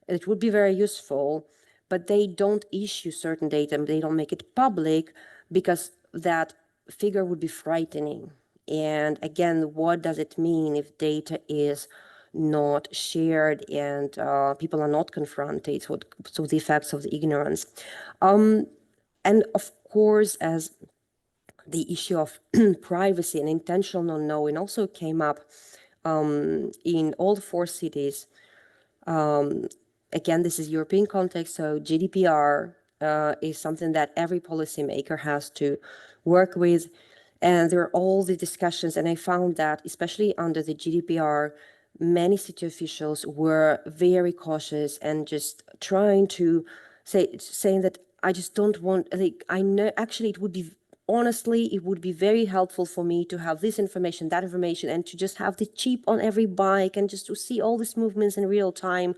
It would be very useful, but they don't issue certain data, and they don't make it public because that figure would be frightening. And again, what does it mean if data is not shared and people are not confronted with the effects of the ignorance? And of course, as the issue of privacy and intentional non-knowing also came up in all 4 cities. Again, this is European context, so GDPR is something that every policymaker has to work with. And there are all the discussions, and I found that, especially under the GDPR, many city officials were very cautious and just trying to saying that I just don't want, I know, actually it would be, honestly, it would be very helpful for me to have this information, that information, and to just have the chip on every bike and just to see all these movements in real time.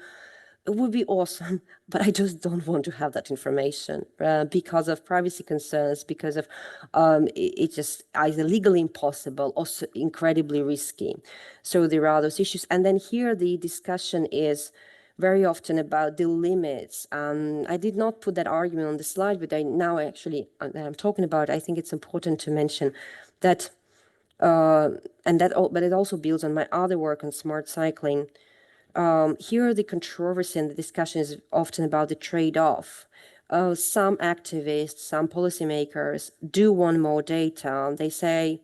It would be awesome, but I just don't want to have that information because of privacy concerns, because of it's just either legally impossible or incredibly risky. So there are those issues. And then here the discussion is very often about the limits. I did not put that argument on the slide, but I'm talking about it, I think it's important to mention that, but it also builds on my other work on smart cycling. Here, the controversy and the discussion is often about the trade-off. Some activists, some policymakers do want more data. They say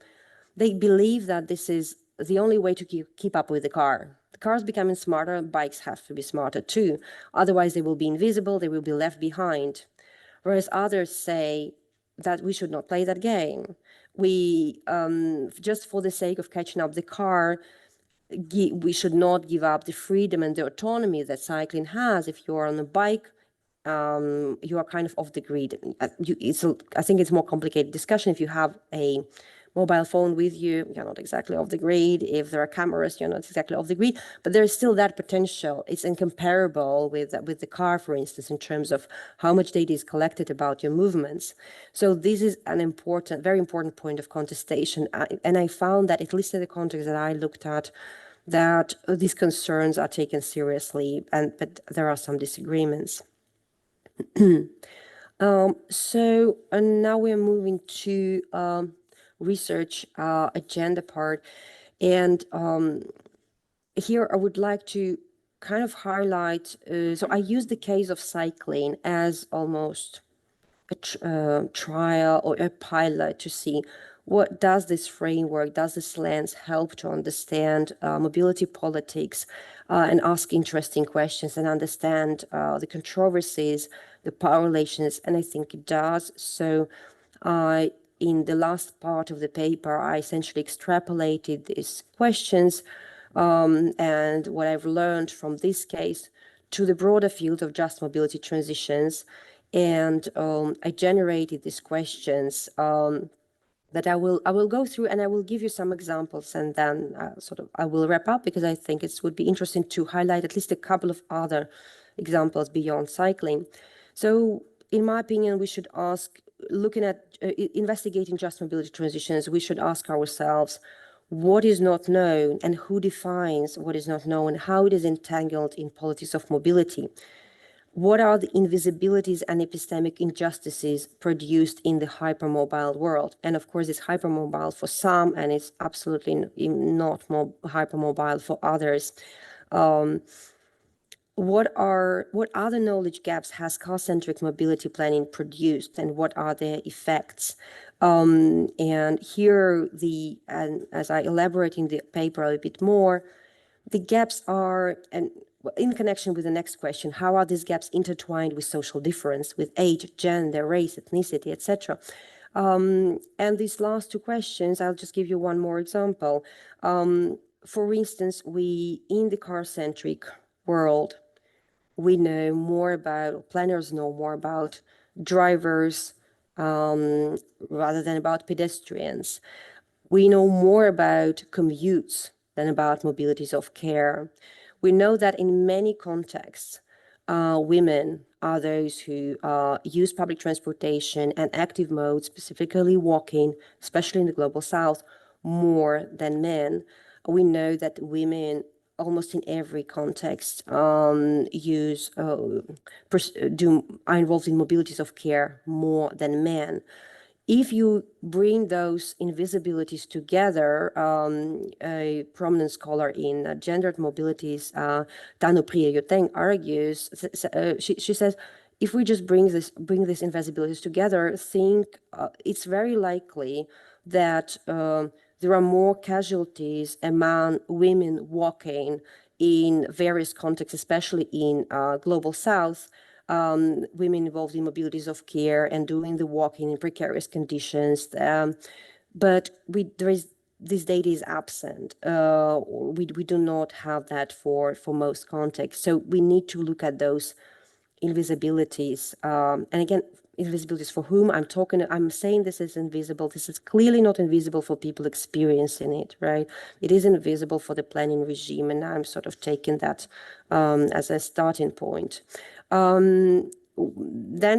they believe that this is the only way to keep up with the car. The car is becoming smarter, bikes have to be smarter too. Otherwise, they will be invisible, they will be left behind. Whereas others say that we should not play that game. We, just for the sake of catching up the car, we should not give up the freedom and the autonomy that cycling has. If you're on a bike, you are kind of off the grid. I think it's more complicated discussion. If you have a mobile phone with you, you're not exactly off the grid. If there are cameras, you're not exactly off the grid. But there's still that potential. It's incomparable with the car, for instance, in terms of how much data is collected about your movements. So this is an very important point of contestation. And I found that, at least in the context that I looked at, that these concerns are taken seriously, but there are some disagreements. So now we're moving to research agenda part. And here I would like to kind of highlight, so I use the case of cycling as almost a trial or a pilot to see what does this framework, does this lens help to understand mobility politics and ask interesting questions and understand the controversies, the power relations, and I think it does. So in the last part of the paper, I essentially extrapolated these questions and what I've learned from this case to the broader field of just mobility transitions. And I generated these questions that I will go through, and I will give you some examples, and then I will wrap up, because I think it would be interesting to highlight at least a couple of other examples beyond cycling. So in my opinion, we should ask, looking at investigating just mobility transitions, we should ask ourselves, what is not known and who defines what is not known, how it is entangled in politics of mobility. What are the invisibilities and epistemic injustices produced in the hypermobile world? And of course, it's hypermobile for some, and it's absolutely not hypermobile for others. What other knowledge gaps has car-centric mobility planning produced, and what are their effects? And here, and as I elaborate in the paper a bit more, the gaps are, and in connection with the next question, how are these gaps intertwined with social difference, with age, gender, race, ethnicity, etc.? And these last two questions, I'll just give you one more example. For instance, in the car-centric world, we know more about, planners know more about drivers rather than about pedestrians. We know more about commutes than about mobilities of care. We know that in many contexts, women are those who use public transportation and active modes, specifically walking, especially in the global south, more than men. We know that women almost in every context are involved in mobilities of care more than men. If you bring those invisibilities together, a prominent scholar in gendered mobilities, Tanu Priya-Yoteng, argues, she says, if we just bring these invisibilities together, it's very likely that there are more casualties among women walking in various contexts, especially in global south, women involved in mobilities of care and doing the walking in precarious conditions. But this data is absent. We do not have that for most contexts. So we need to look at those invisibilities. And again, invisibilities for whom I'm saying this is invisible. This is clearly not invisible for people experiencing it, right? It is invisible for the planning regime, and I'm sort of taking that as a starting point. Then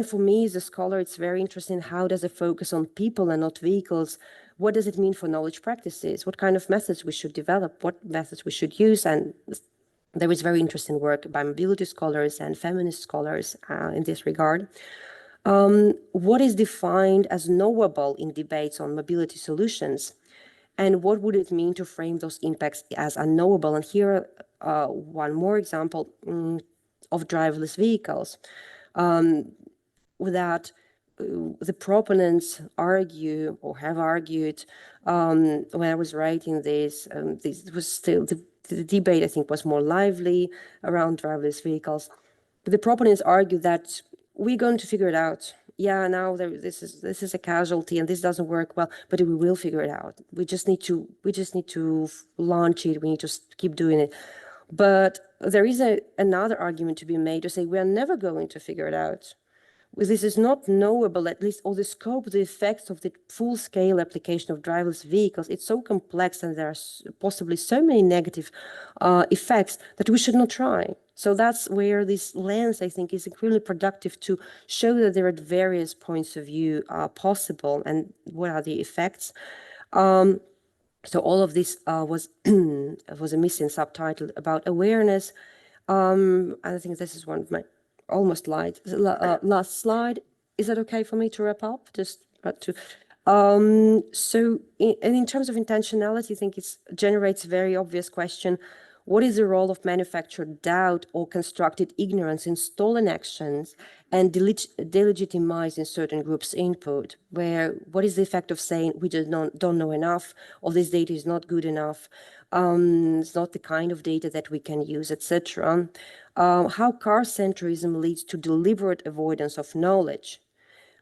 for me as a scholar, it's very interesting, how does it focus on people and not vehicles? What does it mean for knowledge practices? What kind of methods we should develop? What methods we should use? And there is very interesting work by mobility scholars and feminist scholars in this regard. What is defined as knowable in debates on mobility solutions? And what would it mean to frame those impacts as unknowable? And here, one more example of driverless vehicles. That the proponents argue, or have argued, when I was writing this was still, the debate, I think, was more lively around driverless vehicles. But the proponents argue that we're going to figure it out. Yeah, now this is a casualty and this doesn't work well, but we will figure it out. We just need to launch it. We need to keep doing it. But there is another argument to be made to say we are never going to figure it out. This is not knowable, at least, or the scope, the effects of the full-scale application of driverless vehicles. It's so complex, and there are possibly so many negative effects that we should not try. So that's where this lens, I think, is incredibly productive to show that there are various points of view possible, and what are the effects. So all of this was a missing subtitle about awareness. And I think this is one of my almost last slide. Is that okay for me to wrap up? Just to. So in terms of intentionality, I think it generates a very obvious question. What is the role of manufactured doubt or constructed ignorance in stolen actions and delegitimizing certain groups' input? What is the effect of saying we just don't know enough, or this data is not good enough, it's not the kind of data that we can use, etc. How car-centrism leads to deliberate avoidance of knowledge,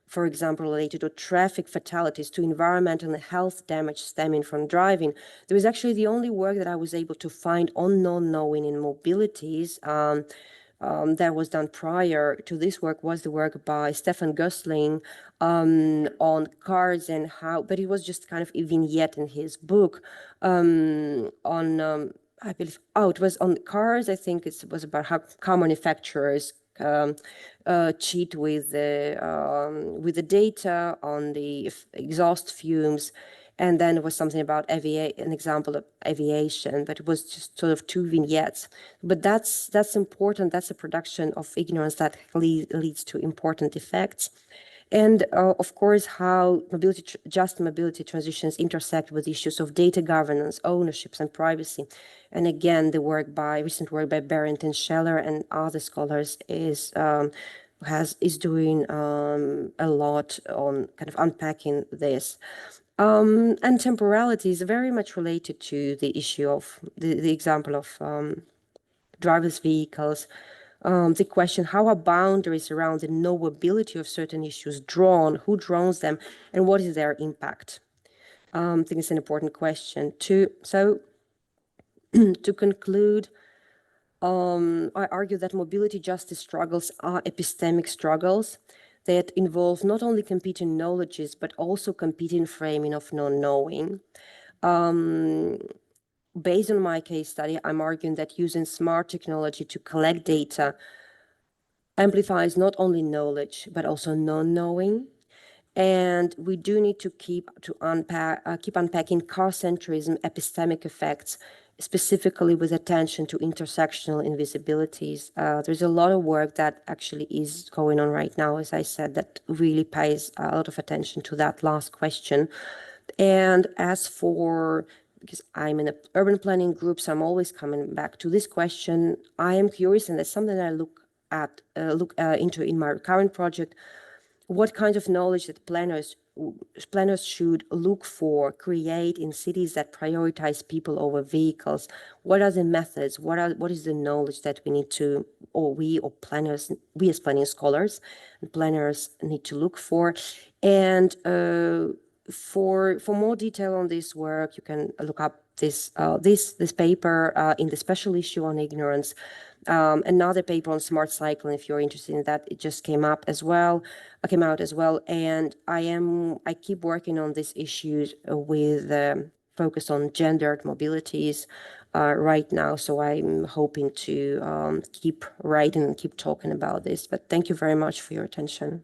for example, related to traffic fatalities, to environmental and health damage stemming from driving. There is actually the only work that I was able to find on non-knowing in mobilities that was done prior to this work was the work by Stefan Gössling on cars and how, but it was just kind of a vignette in his book on, I believe, it was on cars. I think it was about how car manufacturers cheat with the data on the exhaust fumes. And then it was something about an example of aviation, but it was just sort of two vignettes. But that's important. That's a production of ignorance that leads to important effects. And of course, how just mobility transitions intersect with issues of data governance, ownerships, and privacy. And again, the recent work by Berendt and Scheller and other scholars is doing a lot on kind of unpacking this. And temporality is very much related to the issue of the example of driverless vehicles. The question, how are boundaries around the knowability of certain issues drawn, who draws them, and what is their impact? I think it's an important question too. So to conclude, I argue that mobility justice struggles are epistemic struggles that involve not only competing knowledges, but also competing framing of non-knowing. Based on my case study, I'm arguing that using smart technology to collect data amplifies not only knowledge, but also non-knowing. And we do need to keep unpacking car-centrism epistemic effects, specifically with attention to intersectional invisibilities. There's a lot of work that actually is going on right now, as I said, that really pays a lot of attention to that last question. And as for, because I'm in an urban planning group, so I'm always coming back to this question, I am curious, and that's something that I look into in my current project, what kind of knowledge that planners should look for, create in cities that prioritize people over vehicles. What are the methods? What is the knowledge that we need to, we as planning scholars and planners need to look for? And for more detail on this work, you can look up this paper in the special issue on ignorance. Another paper on smart cycling, if you're interested in that, it just came out as well. And I keep working on these issues with focus on gendered mobilities right now. So I'm hoping to keep writing and keep talking about this. But thank you very much for your attention.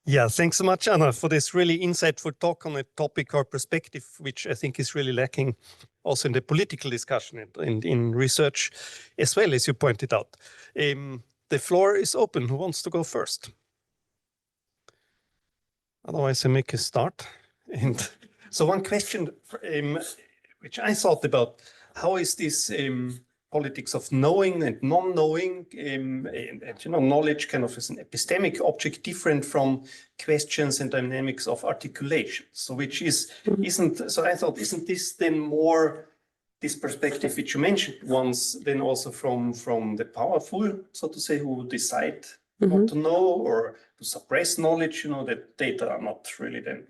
Yeah, thanks so much, Anna, for this really insightful talk on a topic or perspective, which I think is really lacking also in the political discussion and in research as well, as you pointed out. The floor is open. Who wants to go first? Otherwise, I make a start. And so one question which I thought about, how is this politics of knowing and non-knowing, and knowledge kind of as an epistemic object different from questions and dynamics of articulation. So which so I thought, isn't this then more this perspective which you mentioned once, then also from the powerful, so to say, who decide what to know or to suppress knowledge, that data are not really then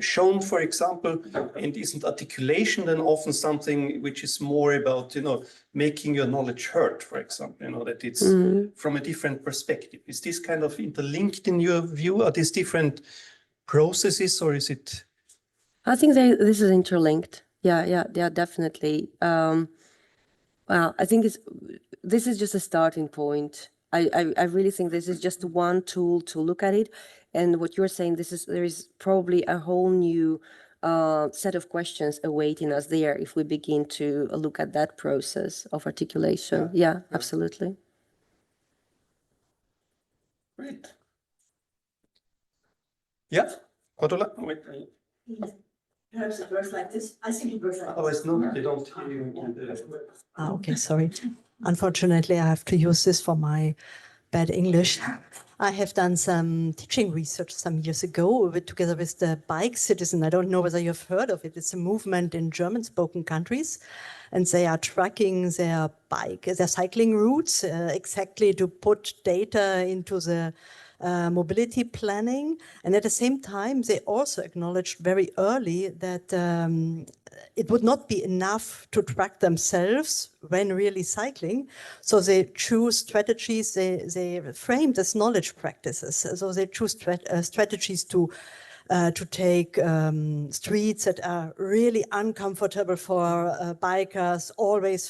shown, for example, and isn't articulation then often something which is more about, making your knowledge heard, for example, that it's from a different perspective. Is this kind of interlinked in your view? Are these different processes, or is it? I think this is interlinked. Yeah, definitely. Well, I think this is just a starting point. I really think this is just one tool to look at it. And what you're saying, there is probably a whole new set of questions awaiting us there if we begin to look at that process of articulation. Yeah, absolutely. Great. Yeah, Cordula? Wait. Perhaps it works like this. I think it works like Otherwise, no, they don't hear you. Okay, sorry. Unfortunately, I have to use this for my bad English. I have done some teaching research some years ago together with the Bike Citizen. I don't know whether you've heard of it. It's a movement in German-spoken countries, and they are tracking their cycling routes exactly to put data into the mobility planning. And at the same time, they also acknowledged very early that it would not be enough to track themselves when really cycling. So they choose strategies, they framed as knowledge practices. So they choose strategies to take streets that are really uncomfortable for bikers, always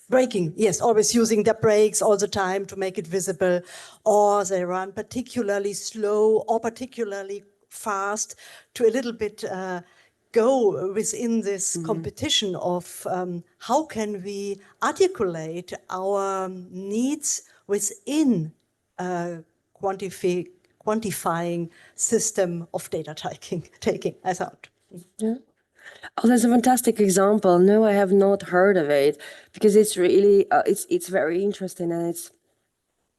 braking, yes, always using their brakes all the time to make it visible, or they run particularly slow or particularly fast to a little bit go within this competition of how can we articulate our needs within quantifying system of data taking, I thought. Yeah. Oh, that's a fantastic example. No, I have not heard of it, because it's really, it's very interesting, and it's,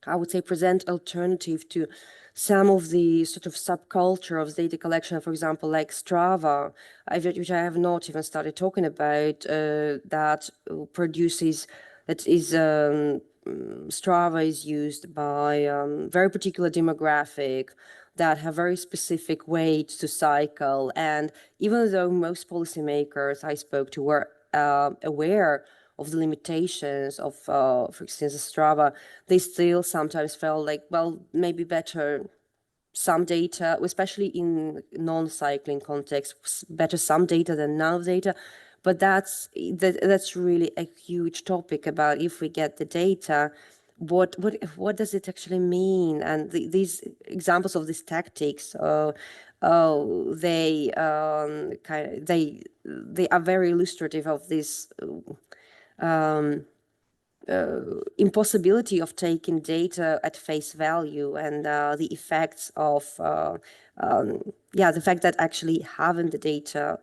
I would say, present alternative to some of the sort of subculture of data collection, for example, like Strava, which I have not even started talking about, that produces, that is, Strava is used by very particular demographic that have very specific ways to cycle. And even though most policymakers I spoke to were aware of the limitations of, for instance, Strava, they still sometimes felt like, well, maybe better some data, especially in non-cycling context, better some data than none data. But that's really a huge topic about, if we get the data, what does it actually mean? And these examples of these tactics, they are very illustrative of this impossibility of taking data at face value, and the effects of the fact that actually having the data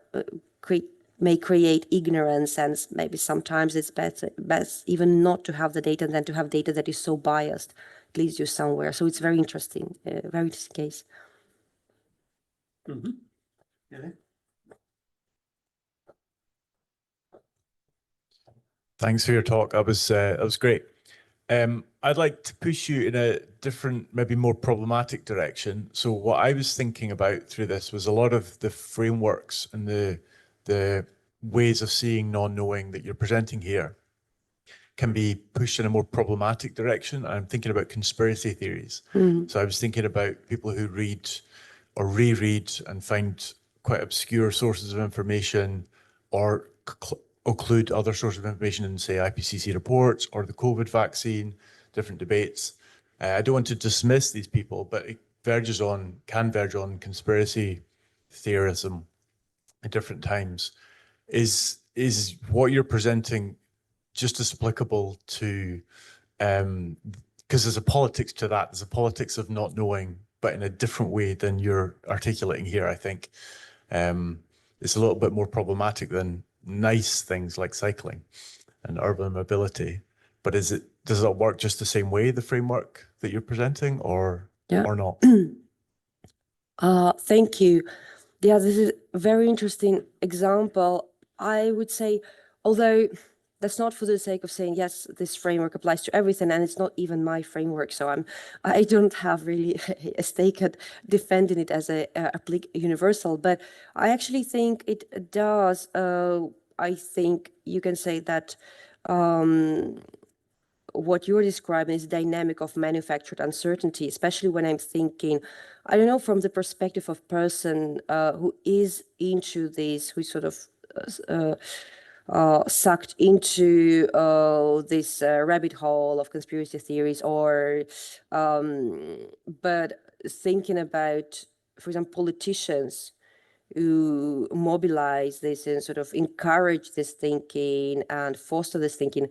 may create ignorance, and maybe sometimes it's best even not to have the data than to have data that is so biased, it leads you somewhere. So it's very interesting, very interesting case. Yeah. Thanks for your talk. That was great. I'd like to push you in a different, maybe more problematic direction. So what I was thinking about through this was a lot of the frameworks and the ways of seeing non-knowing that you're presenting here can be pushed in a more problematic direction. I'm thinking about conspiracy theories. So I was thinking about people who read or reread and find quite obscure sources of information, or occlude other sources of information in, say, IPCC reports or the COVID vaccine, different debates. I don't want to dismiss these people, but it can verge on conspiracy theorism at different times. Is what you're presenting just as applicable to, because there's a politics to that, there's a politics of not knowing, but in a different way than you're articulating here, I think. It's a little bit more problematic than nice things like cycling and urban mobility. But does it work just the same way, the framework that you're presenting, or not? Thank you. Yeah, this is a very interesting example. I would say, although that's not for the sake of saying, yes, this framework applies to everything, and it's not even my framework, so I don't have really a stake at defending it as a universal, but I actually think it does. I think you can say that what you're describing is dynamic of manufactured uncertainty, especially when I'm thinking, I don't know, from the perspective of person who is into this, who sort of sucked into this rabbit hole of conspiracy theories, or but thinking about, for example, politicians who mobilize this and sort of encourage this thinking and foster this thinking.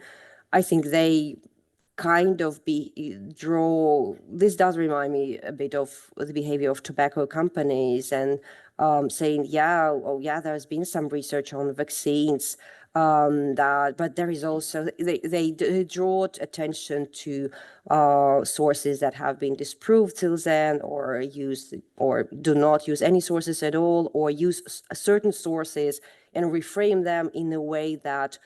I think they kind of this does remind me a bit of the behavior of tobacco companies, and saying, there's been some research on vaccines, but there is also, they draw attention to sources that have been disproved till then, or do not use any sources at all, or use certain sources and reframe them in a way that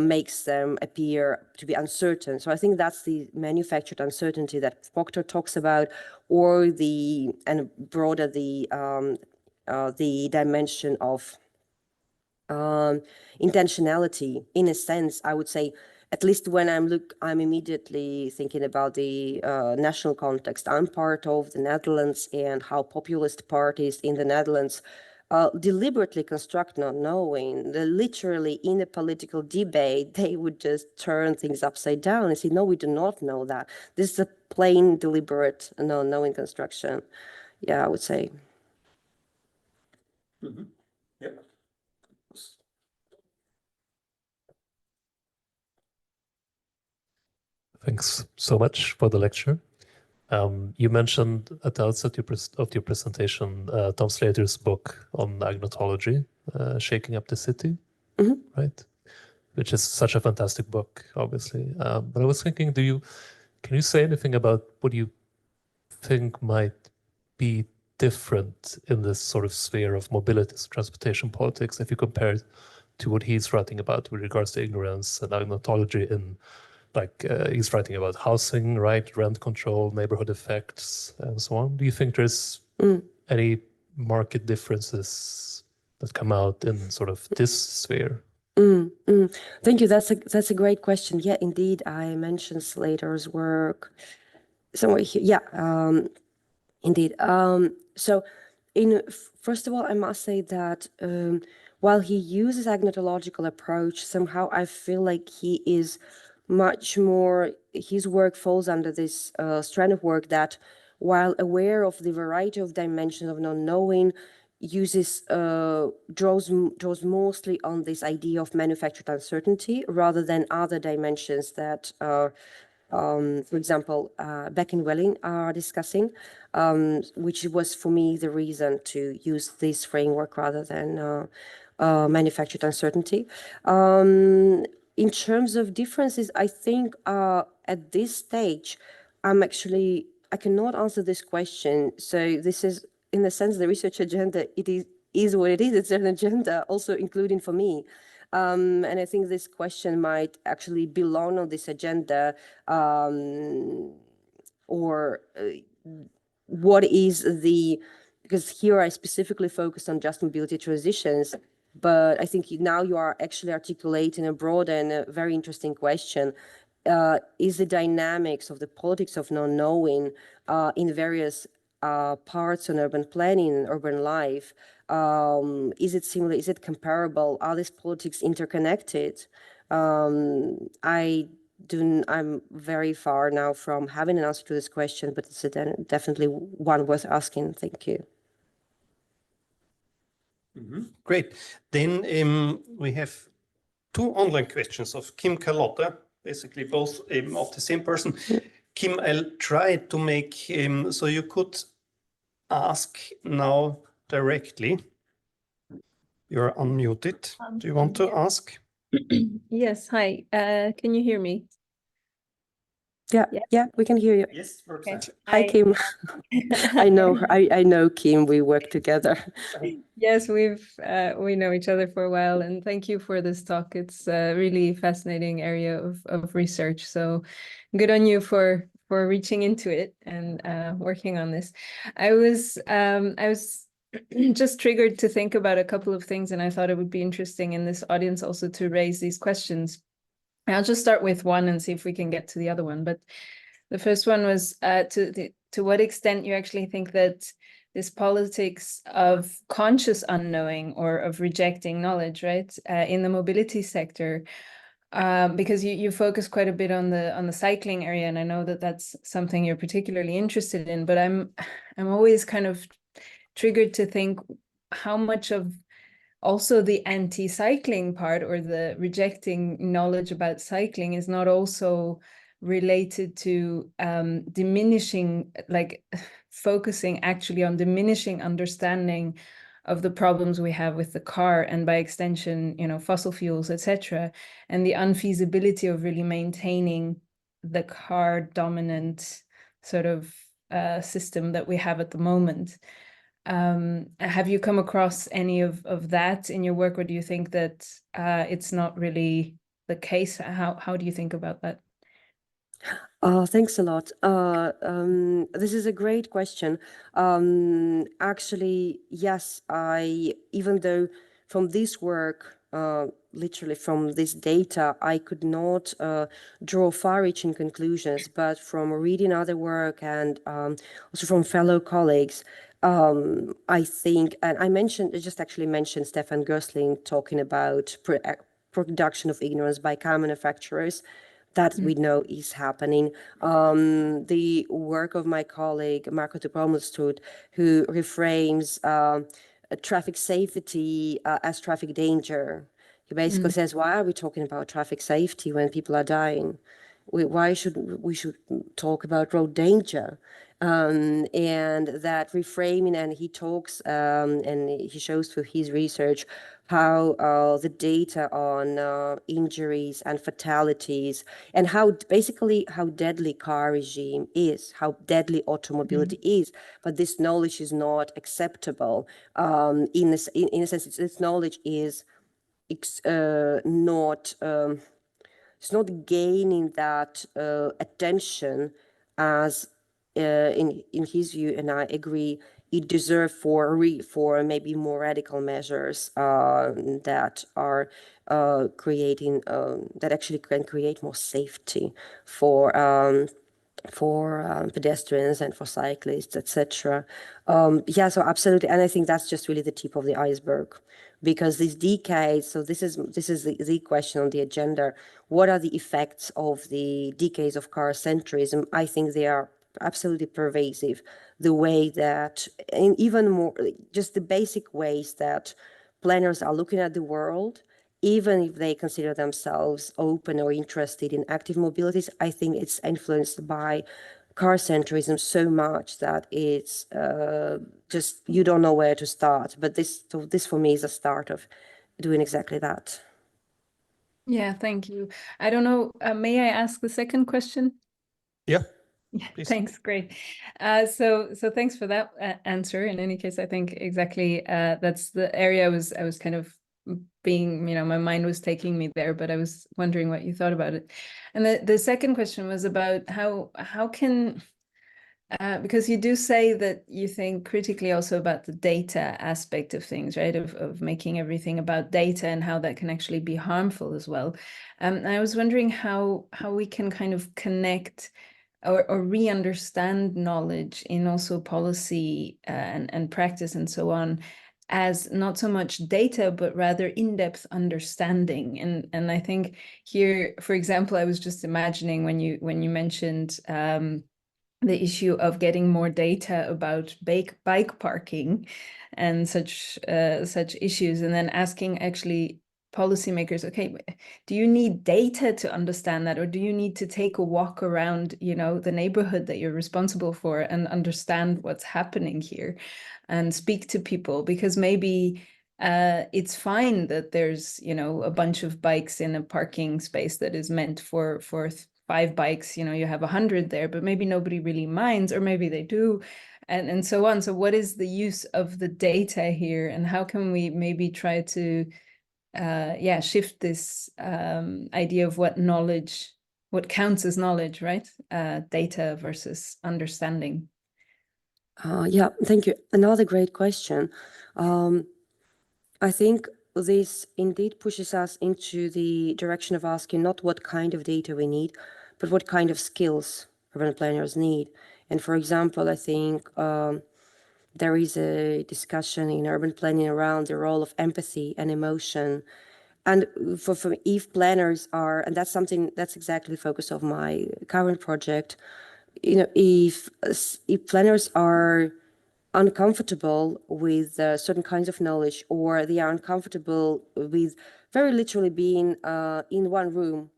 makes them appear to be uncertain. So I think that's the manufactured uncertainty that Proctor talks about, or and broader the dimension of intentionality. In a sense, I would say, at least when I'm immediately thinking about the national context. I'm part of the Netherlands, and how populist parties in the Netherlands deliberately construct not knowing. Literally, in a political debate, they would just turn things upside down and say, no, we do not know that. This is a plain, deliberate not knowing construction. Yeah, I would say. Mm-hmm. Yeah. Thanks so much for the lecture. You mentioned at the outset of your presentation Tom Slater's book on agnotology, Shaking Up the City, right? Which is such a fantastic book, obviously. But I was thinking, can you say anything about what you think might be different in this sort of sphere of mobilities, transportation politics, if you compare it to what he's writing about with regards to ignorance and agnotology in, like, he's writing about housing, right, rent control, neighborhood effects, and so on. Do you think there's any market differences that come out in sort of this sphere? Thank you. That's a great question. Yeah, indeed, I mentioned Slater's work somewhere here. Yeah, indeed. So, first of all, I must say that while he uses agnotological approach, somehow I feel like he is much more. His work falls under this strand of work that, while aware of the variety of dimensions of not knowing, draws mostly on this idea of manufactured uncertainty rather than other dimensions that are, for example, Beck and Welling are discussing, which was for me the reason to use this framework rather than manufactured uncertainty. In terms of differences, I think at this stage, I cannot answer this question. So this is, in a sense, the research agenda, it is what it is. It's an agenda also including for me. And I think this question might actually belong on this agenda, or what is because here I specifically focused on just mobility transitions, but I think now you are actually articulating a broad and a very interesting question. Is the dynamics of the politics of not knowing in various parts on urban planning and urban life, is it similar? Is it comparable? Are these politics interconnected? I'm very far now from having an answer to this question, but it's definitely one worth asking. Thank you. Great. Then we have two online questions of Kim Carlotta, basically both of the same person. Kim, I'll try to make so you could ask now directly. You're unmuted. Do you want to ask? Yes, hi. Can you hear me? Yeah, we can hear you. Yes, Okay. Hi, Kim. I know Kim. We work together. Yes, we know each other for a while, and thank you for this talk. It's a really fascinating area of research. So good on you for reaching into it and working on this. I was just triggered to think about a couple of things, and I thought it would be interesting in this audience also to raise these questions. I'll just start with one and see if we can get to the other one. But the first one was to what extent you actually think that this politics of conscious unknowing or of rejecting knowledge, right, in the mobility sector, because you focus quite a bit on the cycling area, and I know that that's something you're particularly interested in. But I'm always kind of triggered to think how much of also the anti-cycling part or the rejecting knowledge about cycling is not also related to diminishing, like focusing actually on diminishing understanding of the problems we have with the car, and by extension, fossil fuels, etc., and the unfeasibility of really maintaining the car dominant sort of system that we have at the moment. Have you come across any of that in your work, or do you think that it's not really the case? How do you think about that? Thanks a lot. This is a great question. Actually, yes, even though from this work, literally from this data, I could not draw far-reaching conclusions, but from reading other work and also from fellow colleagues, I think, and I just actually mentioned Stefan Gößling talking about production of ignorance by car manufacturers. That we know is happening. The work of my colleague, Marco Tupromelstud, who reframes traffic safety as traffic danger. He basically says, why are we talking about traffic safety when people are dying? Why should we talk about road danger? And that reframing, and he talks and he shows through his research how the data on injuries and fatalities, and how basically how deadly car regime is, how deadly automobility is, but this knowledge is not acceptable. In a sense, this knowledge is not it's not gaining that attention as in his view, and I agree, it deserves for maybe more radical measures that are creating that actually can create more safety for pedestrians and for cyclists, etc. Yeah, so absolutely, and I think that's just really the tip of the iceberg, because these decades. So this is the question on the agenda. What are the effects of the decades of car-centrism? I think they are absolutely pervasive. The way that, and even more, just the basic ways that planners are looking at the world, even if they consider themselves open or interested in active mobilities, I think it's influenced by car-centrism so much that it's just, you don't know where to start. But this for me is a start of doing exactly that. Yeah, thank you. I don't know, may I ask the second question? Yeah. Yeah, Please. thanks. Great. So thanks for that answer. In any case, I think exactly that's the area I was kind of being, my mind was taking me there, but I was wondering what you thought about it. And the second question was about how can, because you do say that you think critically also about the data aspect of things, right? Of making everything about data and how that can actually be harmful as well. And I was wondering how we can kind of connect or re-understand knowledge in also policy and practice and so on, as not so much data, but rather in-depth understanding. And I think here, for example, I was just imagining when you mentioned the issue of getting more data about bike parking and such issues, and then asking actually policymakers, okay, do you need data to understand that, or do you need to take a walk around, the neighborhood that you're responsible for and understand what's happening here and speak to people? Because maybe it's fine that there's, a bunch of bikes in a parking space that is meant for 5 bikes, you have 100 there, but maybe nobody really minds, or maybe they do, and so on. So what is the use of the data here, and how can we maybe try to shift this idea of what counts as knowledge, right? Data versus understanding. Yeah, thank you. Another great question. I think this indeed pushes us into the direction of asking not what kind of data we need, but what kind of skills urban planners need. And for example, I think there is a discussion in urban planning around the role of empathy and emotion. And for if planners are, and that's exactly the focus of my current project, if planners are uncomfortable with certain kinds of knowledge, or they are uncomfortable with very literally being in one room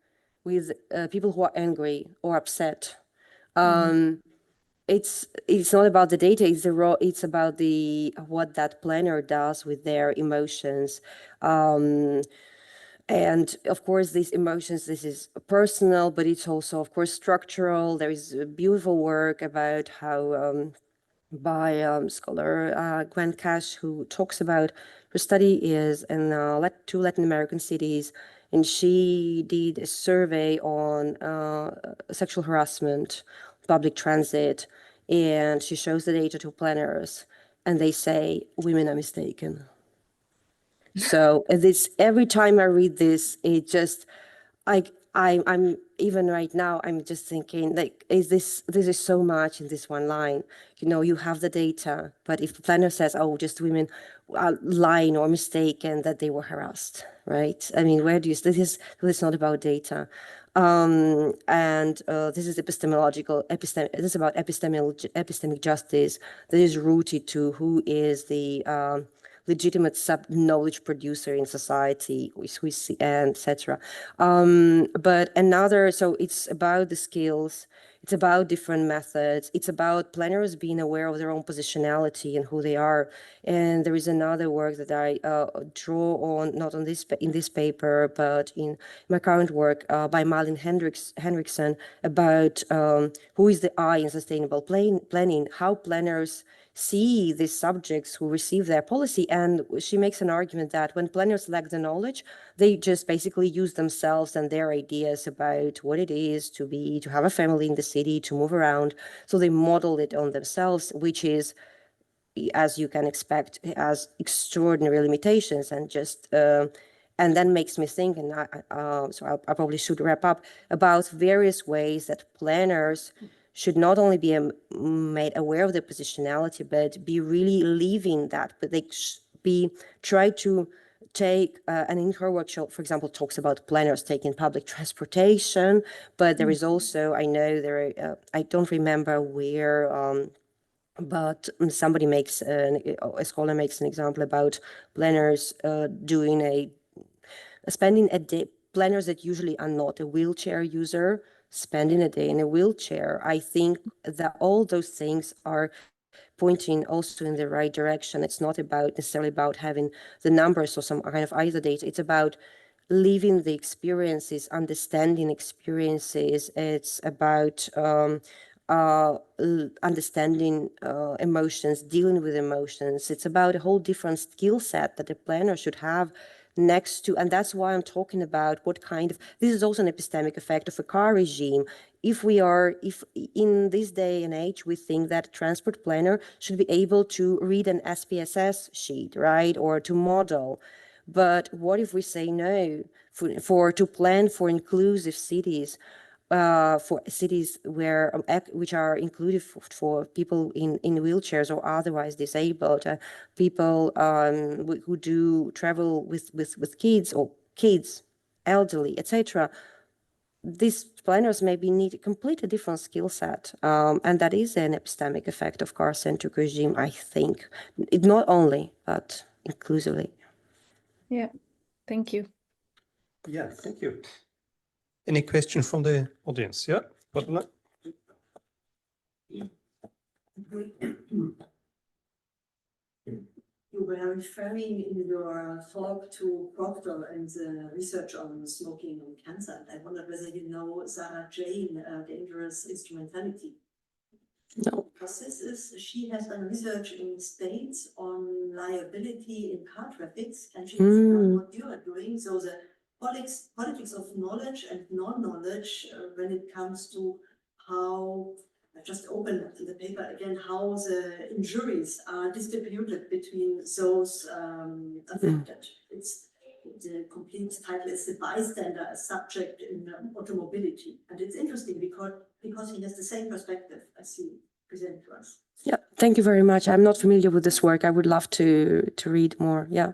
with people who are angry or upset. It's not about the data, it's about what that planner does with their emotions. And of course, these emotions, this is personal, but it's also, of course, structural. There is beautiful work about how by scholar Gwen Cash, who talks about her study is in 2 Latin American cities, and she did a survey on sexual harassment, public transit, and she shows the data to planners, and they say women are mistaken. So every time I read this, it just I'm even right now, I'm just thinking, like, this is so much in this one line. You know, you have the data, but if the planner says, oh, just women are lying or mistaken that they were harassed, right? I mean, where do you, this is not about data. This is this is about epistemic justice that is rooted to who is the legitimate knowledge producer in society, and etc. But another, so it's about the skills, it's about different methods, it's about planners being aware of their own positionality and who they are. And there is another work that I draw on, not on this in this paper, but in my current work by Malin Henriksen about who is the I in sustainable planning, how planners see these subjects who receive their policy. And she makes an argument that when planners lack the knowledge, they just basically use themselves and their ideas about what it is to have a family in the city, to move around. So they model it on themselves, which is, as you can expect, has extraordinary limitations, and just and then makes me think, and so I probably should wrap up, about various ways that planners should not only be made aware of their positionality, but be really living that, but they try to take, and in her workshop, for example, talks about planners taking public transportation, but there is also, I know there are, I don't remember where, but somebody makes, a scholar makes an example about planners spending a day, planners that usually are not a wheelchair user, spending a day in a wheelchair. I think that all those things are pointing also in the right direction. It's not necessarily about having the numbers or some kind of either data. It's about living the experiences, understanding experiences. It's about understanding emotions, dealing with emotions. It's about a whole different skill set that a planner should have next to, and that's why I'm talking about what kind of, this is also an epistemic effect of a car regime. If in this day and age, we think that a transport planner should be able to read an SPSS sheet, right, or to model. But what if we say no, to plan for inclusive cities, for cities which are included for people in wheelchairs or otherwise disabled, people who do travel with kids, elderly, etc. These planners maybe need a completely different skill set, and that is an epistemic effect of car-centric regime, I think. It not only, but inclusively. Yeah, thank you. Yeah, thank you. Any question from the audience? Yeah, Barbara? You were referring in your talk to Proctor and the research on smoking and cancer. I wondered whether you know Sarah Jane, Dangerous Instrumentality. No. Because she has done research in states on liability in car traffic, and she has done what you are doing. So the politics of knowledge and non-knowledge when it comes to how, I just opened the paper again, how the injuries are distributed between those affected. The complete title is The Bystander as Subject in Automobility. And it's interesting because he has the same perspective as you present to us. Yeah, thank you very much. I'm not familiar with this work. I would love to read more. Yeah.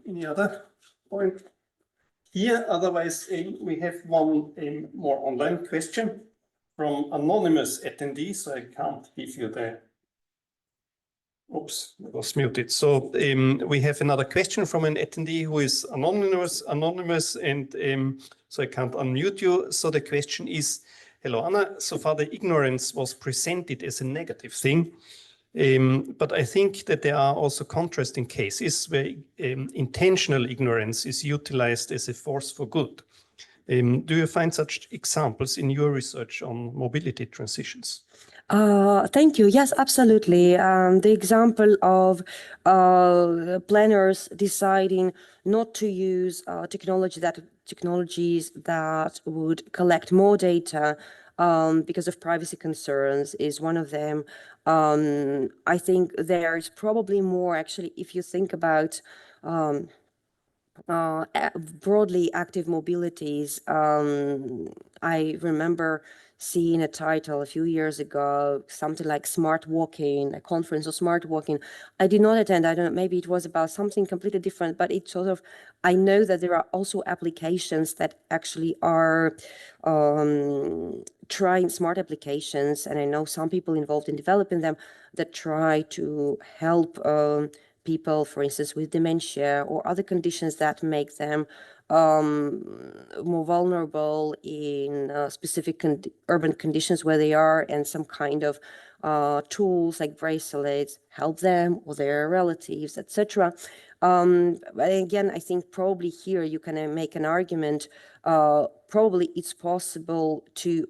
Any other point here? Otherwise, we have one more online question from anonymous attendee, so I can't give you the. Oops, it was muted. So we have another question from an attendee who is anonymous, and so I can't unmute you. So the question is, hello, Anna. So far, the ignorance was presented as a negative thing. But I think that there are also contrasting cases where intentional ignorance is utilized as a force for good. Do you find such examples in your research on mobility transitions? Thank you. Yes, absolutely. The example of planners deciding not to use technologies that would collect more data because of privacy concerns is one of them. I think there's probably more, actually, if you think about broadly active mobilities. I remember seeing a title a few years ago, something like smart walking, a conference on smart walking. I did not attend. I don't know, maybe it was about something completely different, but it sort of, I know that there are also applications that actually are trying smart applications, and I know some people involved in developing them that try to help people, for instance, with dementia or other conditions that make them more vulnerable in specific urban conditions where they are, and some kind of tools like bracelets help them or their relatives, etc. But again, I think probably here you can make an argument. Probably it's possible to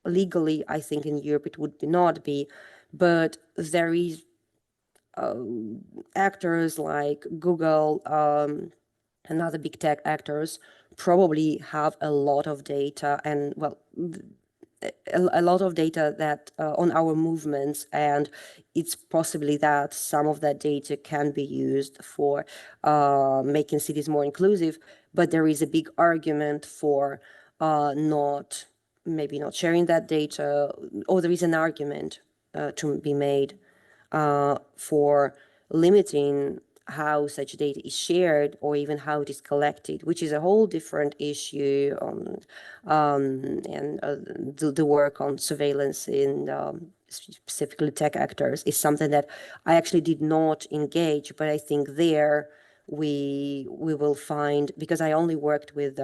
legally, I think in Europe it would not be, but there is actors like Google and other big tech actors probably have a lot of data, and well, a lot of data that on our movements, and it's possibly that some of that data can be used for making cities more inclusive, but there is a big argument for maybe not sharing that data, or there is an argument to be made for limiting how such data is shared or even how it is collected, which is a whole different issue and the work on surveillance in specifically tech actors is something that I actually did not engage, but I think there we will find, because I only worked with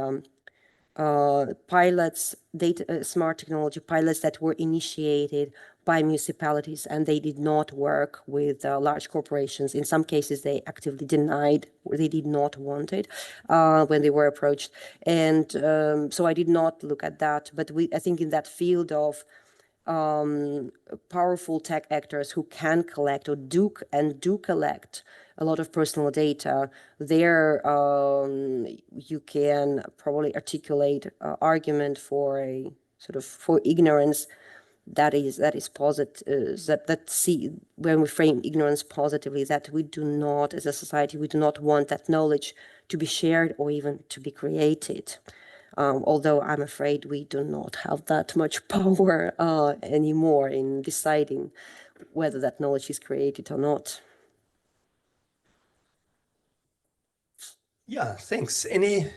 pilots, smart technology pilots that were initiated by municipalities, and they did not work with large corporations. In some cases, they actively denied, or they did not want it when they were approached. And so I did not look at that. But I think in that field of powerful tech actors who can collect or do collect a lot of personal data, there you can probably articulate argument for a sort of for ignorance that is positive, when we frame ignorance positively, that we do not, as a society, we do not want that knowledge to be shared or even to be created. Although I'm afraid we do not have that much power anymore in deciding whether that knowledge is created or not. Yeah, thanks. Any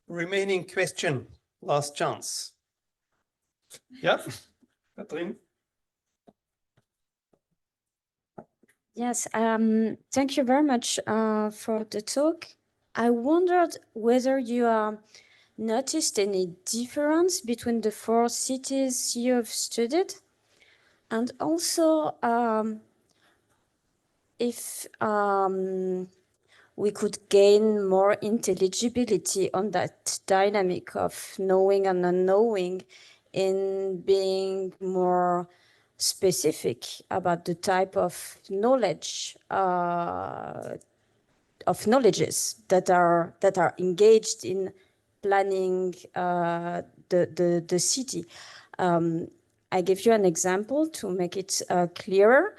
remaining question? Last chance. Yeah, Catherine? Yes, thank you very much for the talk. I wondered whether you noticed any difference between the 4 cities you have studied, and also if we could gain more intelligibility on that dynamic of knowing and unknowing in being more specific about the type of knowledges that are engaged in planning the city. I give you an example to make it clearer.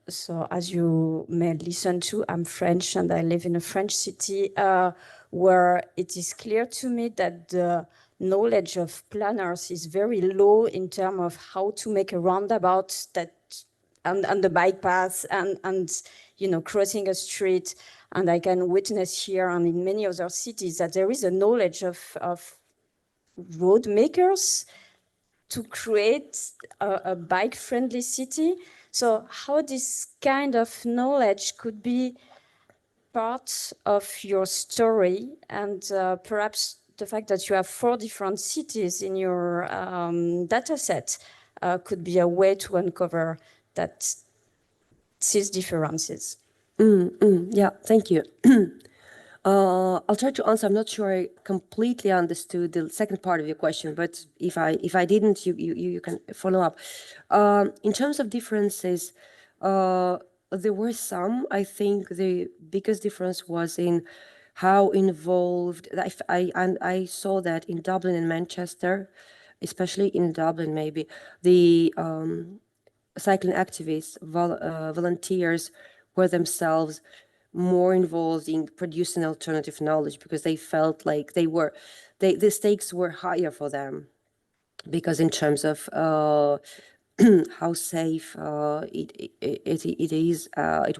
So as you may listen to, I'm French and I live in a French city where it is clear to me that the knowledge of planners is very low in terms of how to make a roundabout that and the bike paths and you know, crossing a street. And I can witness here and in many other cities that there is a knowledge of road makers to create a bike-friendly city. So how this kind of knowledge could be part of your story, and perhaps the fact that you have 4 different cities in your data set could be a way to uncover these differences. Yeah, thank you. I'll try to answer. I'm not sure I completely understood the second part of your question, but if I didn't, you can follow up. In terms of differences, there were some. I think the biggest difference was in how involved. I saw that in Dublin and Manchester, especially in Dublin, maybe the cycling activists, volunteers were themselves more involved in producing alternative knowledge because they felt like the stakes were higher for them, because in terms of how safe it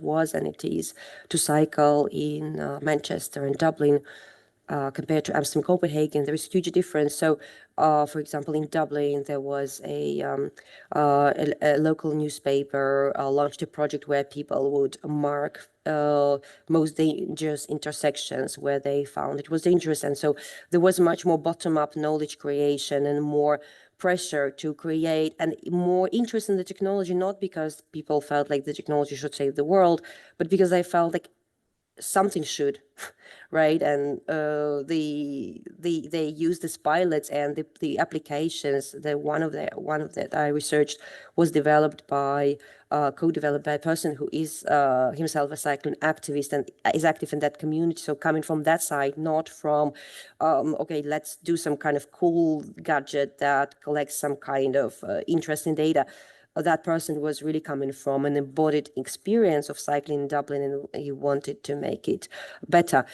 was and it is to cycle in Manchester and Dublin compared to Amsterdam, Copenhagen, there is a huge difference. So, for example, in Dublin, there was a local newspaper launched a project where people would mark most dangerous intersections where they found it was dangerous. And so there was much more bottom-up knowledge creation and more pressure to create and more interest in the technology, not because people felt like the technology should save the world, but because they felt like something should, right? And they use these pilots and the applications. One of that I researched was developed by co-developed by a person who is himself a cycling activist and is active in that community. So coming from that side, not from okay, let's do some kind of cool gadget that collects some kind of interesting data. That person was really coming from an embodied experience of cycling in Dublin, and he wanted to make it better.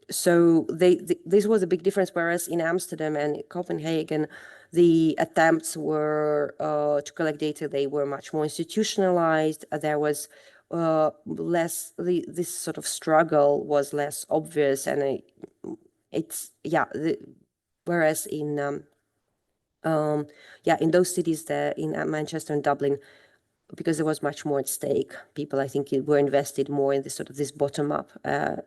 So this was a big difference, whereas in Amsterdam and Copenhagen, the attempts were to collect data, they were much more institutionalized. There was less, this sort of struggle was less obvious, and whereas in in those cities there in Manchester and Dublin, because there was much more at stake, people I think were invested more in this sort of this bottom-up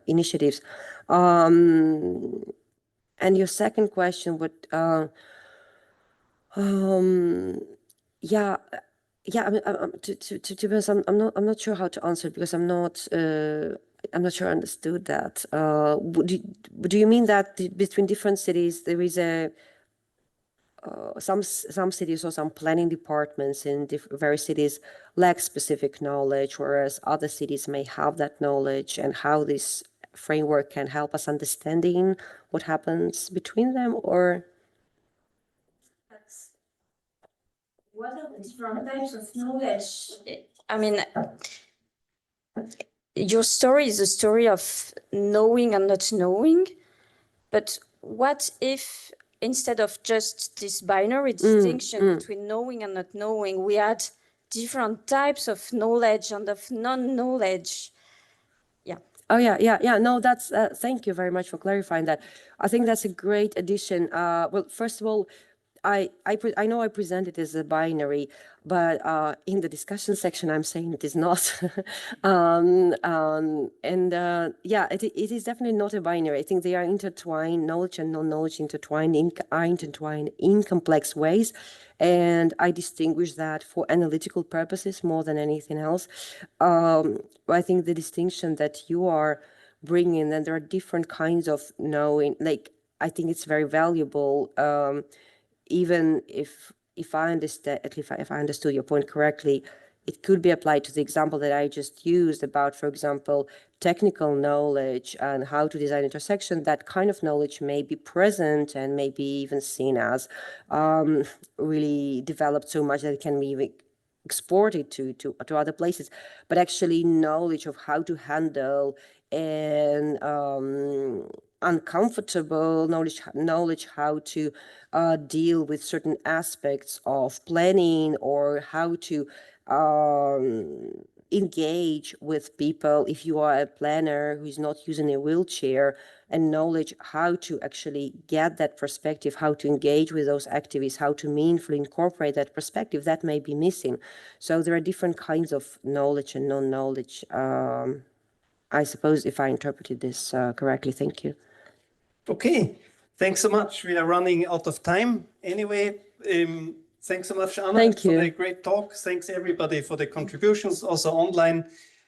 initiatives. And your second question would, to be honest, I'm not sure how to answer it, because I'm not sure I understood that. Do you mean that between different cities there is a some cities or some planning departments in various cities lack specific knowledge, whereas other cities may have that knowledge, and how this framework can help us understanding what happens between them? Or what are the different types of knowledge? I mean, your story is a story of knowing and not knowing, but what if instead of just this binary distinction between knowing and not knowing, we had different types of knowledge and of non-knowledge? Yeah. Oh, yeah. No, that's, thank you very much for clarifying that. I think that's a great addition. Well, first of all, I know I present it as a binary, but in the discussion section, I'm saying it is not. It is definitely not a binary. I think they are intertwined. Knowledge and non-knowledge are intertwined in complex ways. And I distinguish that for analytical purposes more than anything else. I think the distinction that you are bringing, and there are different kinds of knowing, like, I think it's very valuable. Even if I understand, at least if I understood your point correctly, it could be applied to the example that I just used about, for example, technical knowledge and how to design intersection. That kind of knowledge may be present and may be even seen as really developed so much that it can be exported to other places. But actually knowledge of how to handle and uncomfortable knowledge how to deal with certain aspects of planning, or how to engage with people if you are a planner who is not using a wheelchair, and knowledge how to actually get that perspective, how to engage with those activists, how to meaningfully incorporate that perspective, that may be missing. So there are different kinds of knowledge and non-knowledge. I suppose, if I interpreted this correctly. Thank you. Okay, thanks so much. We are running out of time. Anyway, thanks so much, Anna, Thank you for the great talk. Thanks everybody for the contributions, also online.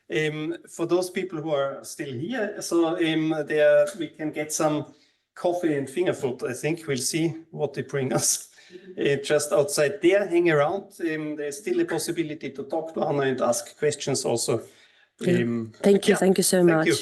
For those people who are still here, so there we can get some coffee and finger food. I think we'll see what they bring us. Just outside there, hang around. There's still a possibility to talk to Anna and ask questions also. Thank you so much. You.